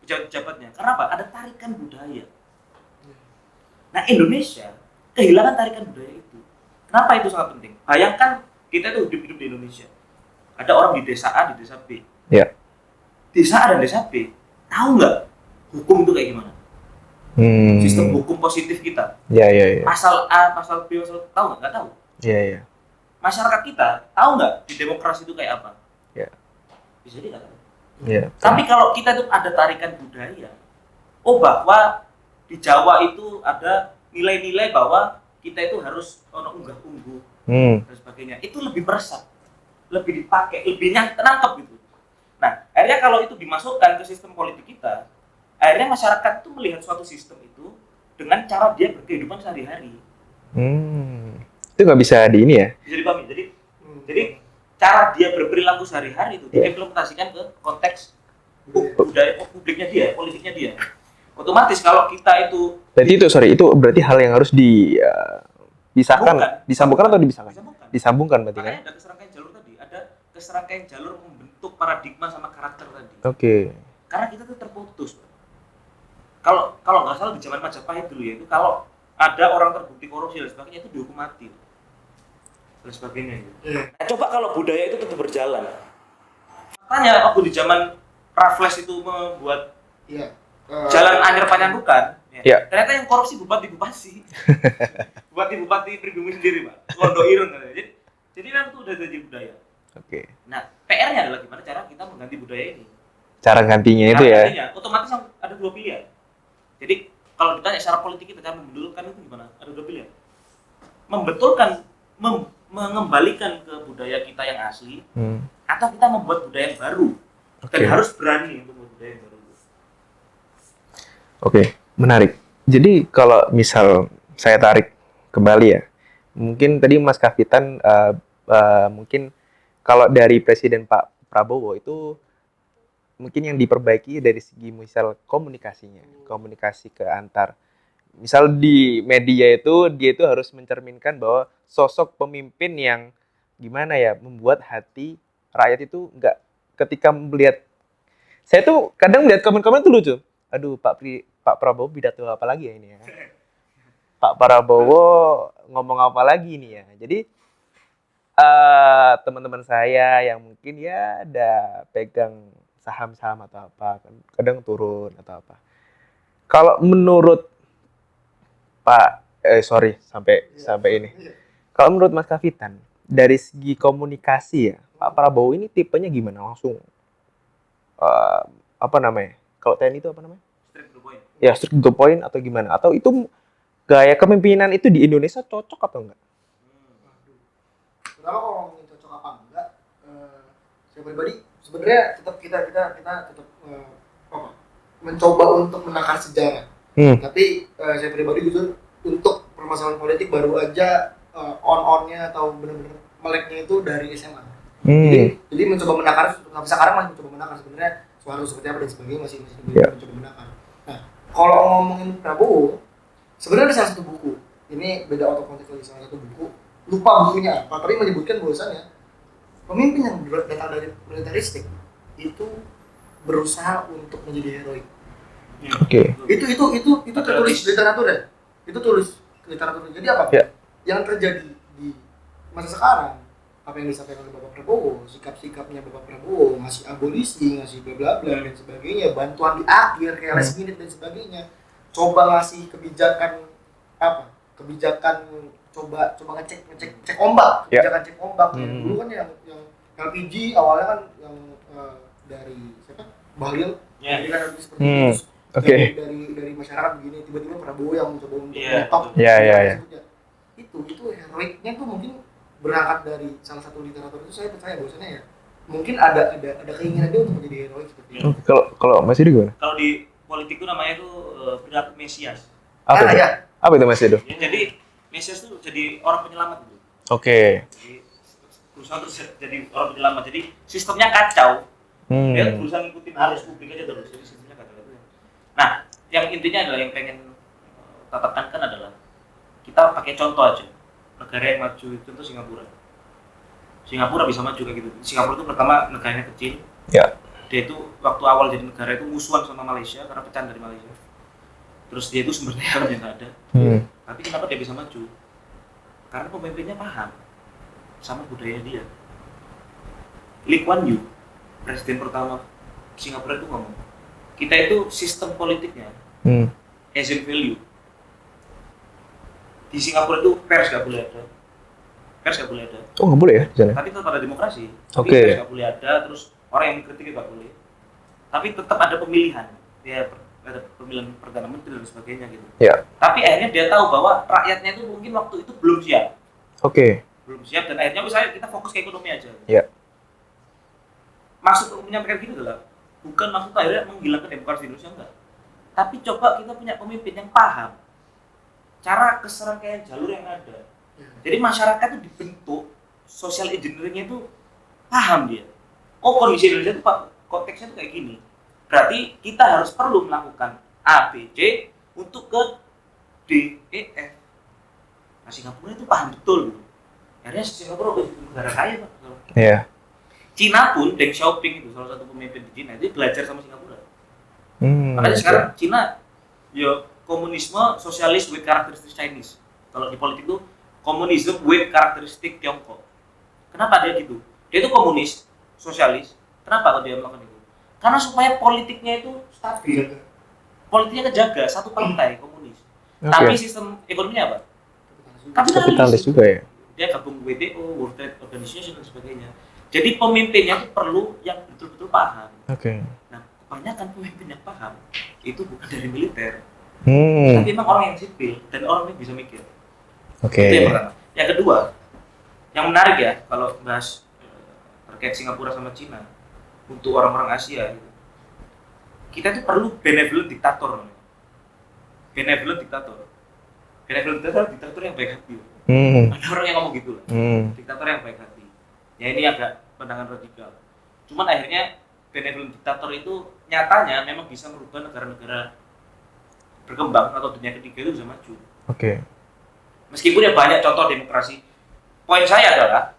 pejabat-pejabatnya? Karena apa? Ada tarikan budaya. Nah Indonesia kehilangan tarikan budaya itu. Kenapa itu sangat penting? Bayangkan kita itu hidup di Indonesia. Ada orang di desa A, di desa B. Ya. Desa A dan desa B, tahu nggak hukum itu kayak gimana? Sistem hukum positif kita. Ya. Pasal A, pasal B, pasal tahu nggak? Nggak tahu. Ya. Masyarakat kita tahu nggak di demokrasi itu kayak apa? Ya. Bisa jadi nggak tahu. Ya. Tapi kalau kita itu ada tarikan budaya, bahwa di Jawa itu ada nilai-nilai bahwa kita itu harus unggah-ungguh dan sebagainya. Itu lebih meresap, lebih dipakai, lebih nangkep gitu. Nah, akhirnya kalau itu dimasukkan ke sistem politik kita, akhirnya masyarakat itu melihat suatu sistem itu dengan cara dia berkehidupan sehari-hari. Itu nggak bisa di ini ya? Bisa dipahami. Jadi cara dia berperilaku sehari-hari itu diimplementasikan ke konteks budaya publiknya dia, politiknya dia. Otomatis kalau kita itu Berarti itu berarti hal yang harus disambungkan atau dipisahkan? Disambungkan berarti kan? Makanya ada keserangkaian jalur tadi, ada keserangkaian jalur membentuk paradigma sama karakter tadi. Oke. Karena kita tuh terputus. Kalau nggak salah di zaman Majapahit dulu ya, itu kalau ada orang terbukti korupsi dan sebagainya itu dihukum mati dan sebagainya. Nah, coba kalau budaya itu tetap berjalan. Makanya waktu di zaman Raffles itu membuat Jalan Anyer Panyandukan, Ya. ternyata yang korupsi bupati-bupati. Bupati-bupati pribumi sendiri, Pak. Londo Irun. Jadi memang itu udah jadi budaya. Oke. Nah, PR-nya adalah gimana cara kita mengganti budaya ini. Cara gantinya itu ya? Gantinya, otomatis ada dua pilihan. Jadi kalau ditanya secara politik kita cara membetulkan itu gimana? Ada dua pilihan. Membetulkan, mengembalikan ke budaya kita yang asli, atau kita membuat budaya yang baru. Dan harus berani untuk membuat budaya yang baru. Oke, menarik. Jadi kalau misal saya tarik kembali ya, mungkin tadi Mas Kapitan mungkin kalau dari Presiden Pak Prabowo itu mungkin yang diperbaiki dari segi misal komunikasinya, komunikasi ke antar. Misal di media itu dia itu harus mencerminkan bahwa sosok pemimpin yang gimana ya, membuat hati rakyat itu enggak ketika melihat. Saya tuh kadang melihat komen-komen tuh lucu. Aduh, Pak Prabowo pidato apa lagi ya ini ya? Pak Prabowo ngomong apa lagi ini ya? Jadi teman-teman saya yang mungkin ya ada pegang saham-saham atau apa, kadang turun atau apa. Kalau menurut sampai ini. Kalau menurut Mas Kapitan, dari segi komunikasi ya, Pak Prabowo ini tipenya gimana? Langsung apa namanya? Kalau TNI itu apa namanya? Ya, straight to the point atau gimana? Atau itu gaya kepemimpinan itu di Indonesia cocok atau enggak? Pertama kalau ngomongin cocok apa enggak, saya pribadi sebenarnya tetap kita tetap mencoba untuk menakar sejarah. Tapi saya pribadi jujur untuk permasalahan politik baru aja on-onnya atau benar-benar meleknya itu dari SMA. Jadi mencoba menakar sampai sekarang masih mencoba menakar sebenarnya suara seperti apa dan sebagainya masih mencoba menakar. Nah, kalau ngomongin Prabowo, sebenarnya ada salah satu buku. Ini beda out of context lagi, salah satu buku. Lupa bukunya apa, tapi menyebutkan bahwasannya pemimpin yang datang dari militeristik itu berusaha untuk menjadi heroik. Oke. Itu tertulis di literatur ya. Itu tulis literatur. Jadi apa? Yang terjadi di masa sekarang, apa yang disampaikan oleh Bapak Prabowo, sikap-sikapnya Bapak Prabowo, ngasih abolisi, ngasih bla bla bla dan sebagainya, bantuan di akhir kayak last minute dan sebagainya. Coba ngasih kebijakan coba ngecek ombak, kebijakan cek ombak. Dulu kan yang LPG awalnya kan yang dari siapa? Bahlil. Jadi kan seperti itu. Dari masyarakat begini, tiba-tiba Prabowo yang mencoba untuk top. Itu heroiknya tuh mungkin berangkat dari salah satu literatur itu. Saya percaya bahwasanya ya mungkin ada keinginan dia untuk menjadi heroik seperti itu. Kalau Mas Yudi gimana? Kalau di politik itu namanya itu perilaku Mesias. Apa itu Mas Yudi? Ya, jadi Mesias itu jadi orang penyelamat gitu. Oke. Jadi berusaha terus jadi orang penyelamat. Jadi sistemnya kacau. Dia berusaha ngikutin arus publik aja terus. Jadi sistemnya kacau. Nah, yang intinya adalah yang pengen tekankan adalah kita pakai contoh aja. Negara yang maju itu contoh Singapura. Singapura bisa maju kayak gitu. Singapura itu pertama negaranya kecil. Ya. Dia itu waktu awal jadi negara itu musuhan sama Malaysia karena pecahan dari Malaysia. Terus dia itu sumber daya alamnya nggak ada. Tapi kenapa dia bisa maju? Karena pemimpinnya paham sama budaya dia. Lee Kuan Yew, presiden pertama Singapura itu ngomong, kita itu sistem politiknya Asian value. Di Singapura itu pers nggak boleh ada. Oh, nggak boleh ya di sana? Tapi tetap ada demokrasi. Oke. Pers nggak boleh ada, terus orang yang dikritik nggak boleh. Tapi tetap ada pemilihan. Ya, ada pemilihan perdana menteri dan sebagainya gitu. Ya. Tapi akhirnya dia tahu bahwa rakyatnya itu mungkin waktu itu belum siap. Oke. Belum siap dan akhirnya misalnya kita fokus ke ekonomi aja. Ya. Maksud menyampaikan gitu adalah bukan maksud akhirnya menghilangkan demokrasi di Indonesia, enggak. Tapi coba kita punya pemimpin yang paham cara keserangkaian jalur yang ada. Jadi masyarakat itu dibentuk, social engineering-nya itu paham dia. Oh, kondisi Indonesia itu konteksnya itu kayak gini. Berarti kita harus perlu melakukan A, B, C untuk ke D, E, F. Nah, Singapura itu paham betul. Akhirnya Singapura udah negara kaya, Pak. Iya. Cina pun, Deng Xiaoping itu salah satu pemimpin di Cina, itu belajar sama Singapura. Makanya sekarang Cina, ya komunisme, sosialis with characteristic Chinese. Kalau di politik itu komunisme with characteristic Tiongkok. Kenapa dia gitu? Dia itu komunis, sosialis. Kenapa kalau dia melakukan itu? Karena supaya politiknya itu stabil. Politiknya kejaga, satu partai komunis. Tapi sistem ekonominya apa? Kapitalis juga ya. Dia gabung WTO, World Trade Organization dan sebagainya. Jadi pemimpinnya itu perlu yang betul-betul paham. Nah, kebanyakan pemimpin yang paham itu bukan dari militer, tapi memang orang yang sipil dan orang yang bisa mikir. Itu yang pertama. Yang kedua, yang menarik ya kalau bahas terkait Singapura sama Cina untuk orang-orang Asia, kita itu perlu benevolent diktator. Benevolent diktator yang baik hati. Ada orang yang ngomong gitu lah. Diktator yang baik hati. Ya ini agak pandangan radikal. Cuman akhirnya benevolent diktator itu nyatanya memang bisa merubah negara-negara berkembang atau dunia ketiga itu bisa maju. Meskipun ya banyak contoh demokrasi. Poin saya adalah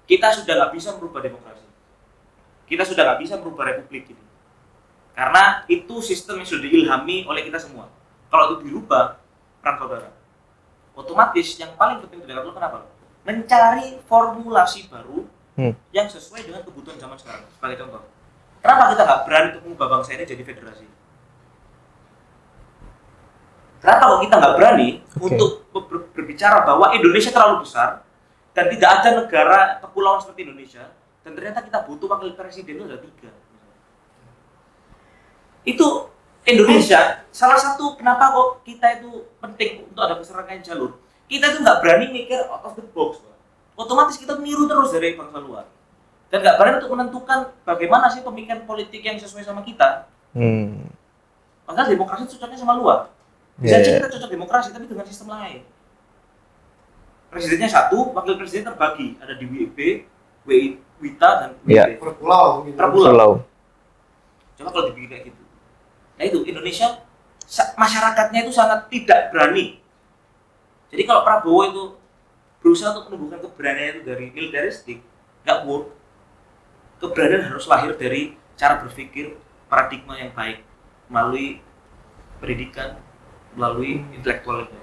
kita sudah nggak bisa merubah demokrasi. Kita sudah nggak bisa merubah republik ini. Karena itu sistem yang sudah diilhami oleh kita semua. Kalau itu dirubah, perang saudara. Otomatis yang paling penting di dalam kenapa? Mencari formulasi baru yang sesuai dengan kebutuhan zaman sekarang. Sebagai contoh, kenapa kita nggak berani untuk mengubah bangsa ini jadi federasi? Kenapa kok kita nggak berani untuk berbicara bahwa Indonesia terlalu besar dan tidak ada negara kepulauan seperti Indonesia dan ternyata kita butuh wakil presiden itu ada 3. Itu Indonesia salah satu kenapa kok kita itu penting untuk ada keserangkaian jalur. Kita itu nggak berani mikir out of the box, Pak. Otomatis kita meniru terus dari bangsa luar dan nggak berani untuk menentukan bagaimana sih pemikiran politik yang sesuai sama kita. Padahal demokrasi cocoknya sama luar. Bisa Iya, aja iya. kita cocok demokrasi tapi dengan sistem lain. Presidennya satu, wakil presiden terbagi. Ada di WIB, WITA, dan Iya. WIB. Per pulau gitu. Per pulau. Pulau. Coba kalau dibikin kayak gitu. Nah itu, Indonesia, masyarakatnya itu sangat tidak berani. Jadi kalau Prabowo itu berusaha untuk menumbuhkan keberanian itu dari militeristik, nggak work. Keberanian harus lahir dari cara berpikir, paradigma yang baik, melalui pendidikan, melalui intelektual itu.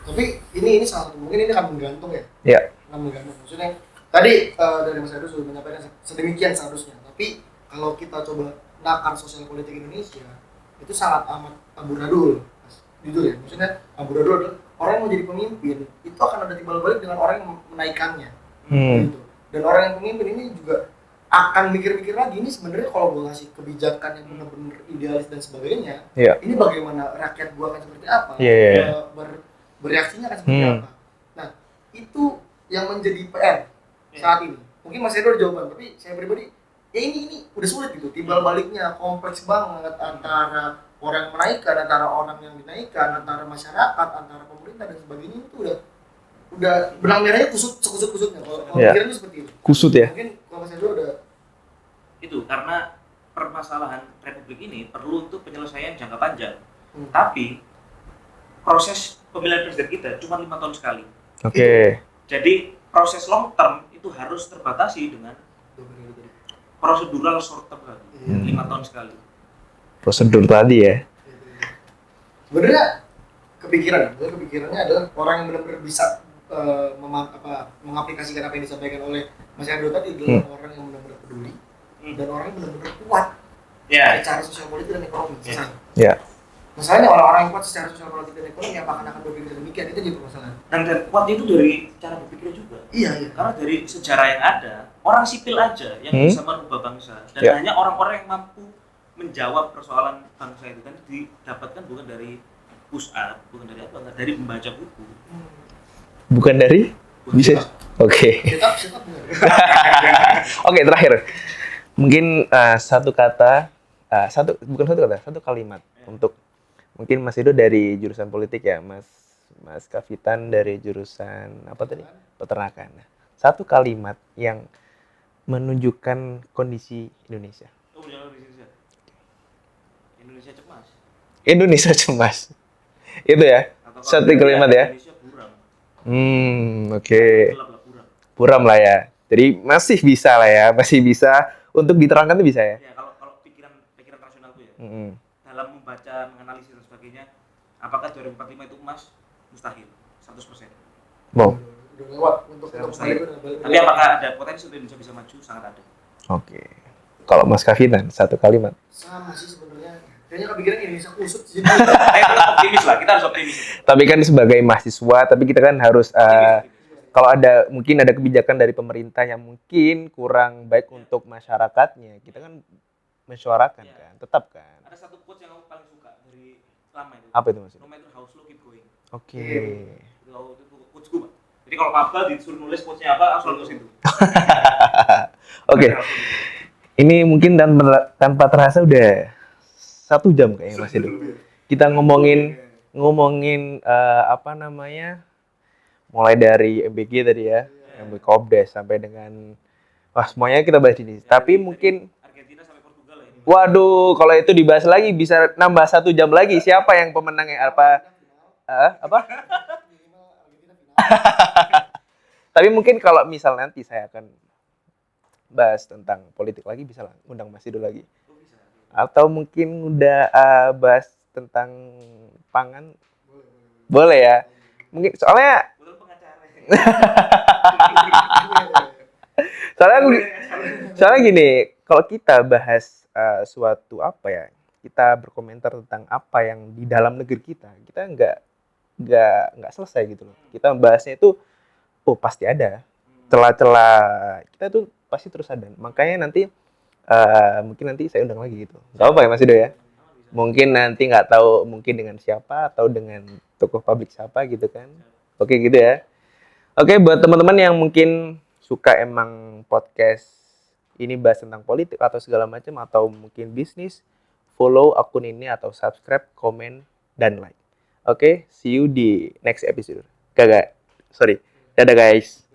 Tapi ini salah satu, mungkin ini akan menggantung ya. Iya. Akan menggantung. Maksudnya tadi dari Mas Edo sudah menyampaikan sedemikian seharusnya. Tapi kalau kita coba nakar sosial politik Indonesia, itu sangat amat amburadul. Jujur ya, maksudnya amburadul adalah orang yang mau jadi pemimpin itu akan ada timbal balik dengan orang yang menaikkannya. Gitu. Dan orang yang pemimpin ini juga akan mikir-mikir lagi, ini sebenarnya kalau gue ngasih kebijakan yang benar-benar idealis dan sebagainya, ini bagaimana rakyat gue akan seperti apa, bereaksinya akan seperti apa. Nah, itu yang menjadi PR saat ini. Mungkin Mas Edo ada jawaban, tapi saya pribadi, ya ini udah sulit gitu, timbal baliknya kompleks banget antara orang yang menaikkan, antara orang yang dinaikkan, antara masyarakat, antara pemerintah dan sebagainya, itu udah benang merahnya kusut-kusutnya. Kalau pikirannya seperti itu. Kusut ya. Mungkin kalau Mas Edo ada Itu karena permasalahan Republik ini perlu untuk penyelesaian jangka panjang. Tapi proses pemilihan presiden kita cuma 5 tahun sekali. Oke. Jadi proses long term itu harus terbatasi dengan prosedural short term tadi. 5 tahun sekali. Prosedur tadi ya. Sebenarnya kepikirannya adalah orang yang benar-benar bisa mengaplikasikan apa yang disampaikan oleh Mas Edo tadi adalah orang yang benar-benar peduli dan orang yang benar-benar kuat secara sosial politik dan ekonomi. Ya. Masalahnya orang-orang yang kuat secara sosial politik dan ekonomi apakah akan berpikir demikian, itu jadi permasalahan. Dan kuat itu dari cara berpikir juga. Iya. Karena dari sejarah yang ada, orang sipil aja yang bisa merubah bangsa dan hanya orang-orang yang mampu menjawab persoalan bangsa itu kan didapatkan bukan dari push up, bukan dari apa, enggak dari membaca buku. Bukan dari bisa. Oke. Oke, terakhir. Mungkin satu kalimat untuk mungkin Mas Edo dari jurusan politik ya, Mas Kavitan dari jurusan apa tadi? Peternakan. Satu kalimat yang menunjukkan kondisi Indonesia. Oh, jangan Indonesia. Indonesia cemas. Indonesia cemas. Itu ya. Satu kalimat ya. Indonesia buram. Oke. Buram lah ya. Jadi masih bisa lah ya, masih bisa untuk diterangkan tuh bisa ya. Ya kalau pikiran rasional tuh ya. Dalam membaca, menganalisis dan sebagainya, apakah 2045 itu emas? Mustahil. 100%. Wow. Udah lewat untuk mustahil. Tapi apakah ada potensi untuk Indonesia bisa maju? Sangat ada. Oke. Kalau Mas Kavitan satu kalimat. Sama sih sebenarnya. Kayaknya kepikiran Indonesia kusut sih. Optimis lah, kita harus optimis. Tapi kan sebagai mahasiswa, tapi kita kan harus kalau mungkin ada kebijakan dari pemerintah yang mungkin kurang baik untuk masyarakatnya, kita kan menyuarakan kan, tetap kan. Ada satu quote yang aku paling suka dari lama itu. Apa itu maksudnya? No matter how slow, keep going. Oke. Itu quotes gue, Pak. Jadi kalau Mabel disuruh nulis quotes-nya apa, aku selalu nulis itu. Oke. Ini mungkin tanpa terasa udah 1 jam kayaknya Mas Edo. Kita ngomongin apa namanya? Mulai dari MBG tadi ya, MBG Kopdes sampai dengan semuanya kita bahas ini. Tapi mungkin Argentina sampai Portugal ya. Waduh, kalau itu dibahas lagi bisa nambah 1 jam lagi. Siapa yang pemenangnya? Apa? Tapi mungkin kalau misal nanti saya akan bahas tentang politik lagi, bisa lah undang Mas Edo lagi. Atau mungkin udah bahas tentang pangan, boleh ya. Mungkin soalnya soalnya gini, kalau kita bahas suatu apa ya, kita berkomentar tentang apa yang di dalam negeri kita nggak selesai gitu loh. Kita membahasnya itu pasti ada celah-celah, kita tuh pasti terus ada. Makanya nanti mungkin nanti saya undang lagi gitu. Gak apa ya Mas Edo ya. Mungkin nanti nggak tahu mungkin dengan siapa atau dengan tokoh publik siapa gitu kan. Oke gitu ya. Oke, buat teman-teman yang mungkin suka emang podcast ini bahas tentang politik atau segala macam atau mungkin bisnis, follow akun ini atau subscribe, komen, dan like. Oke, see you di next episode. Dadah guys.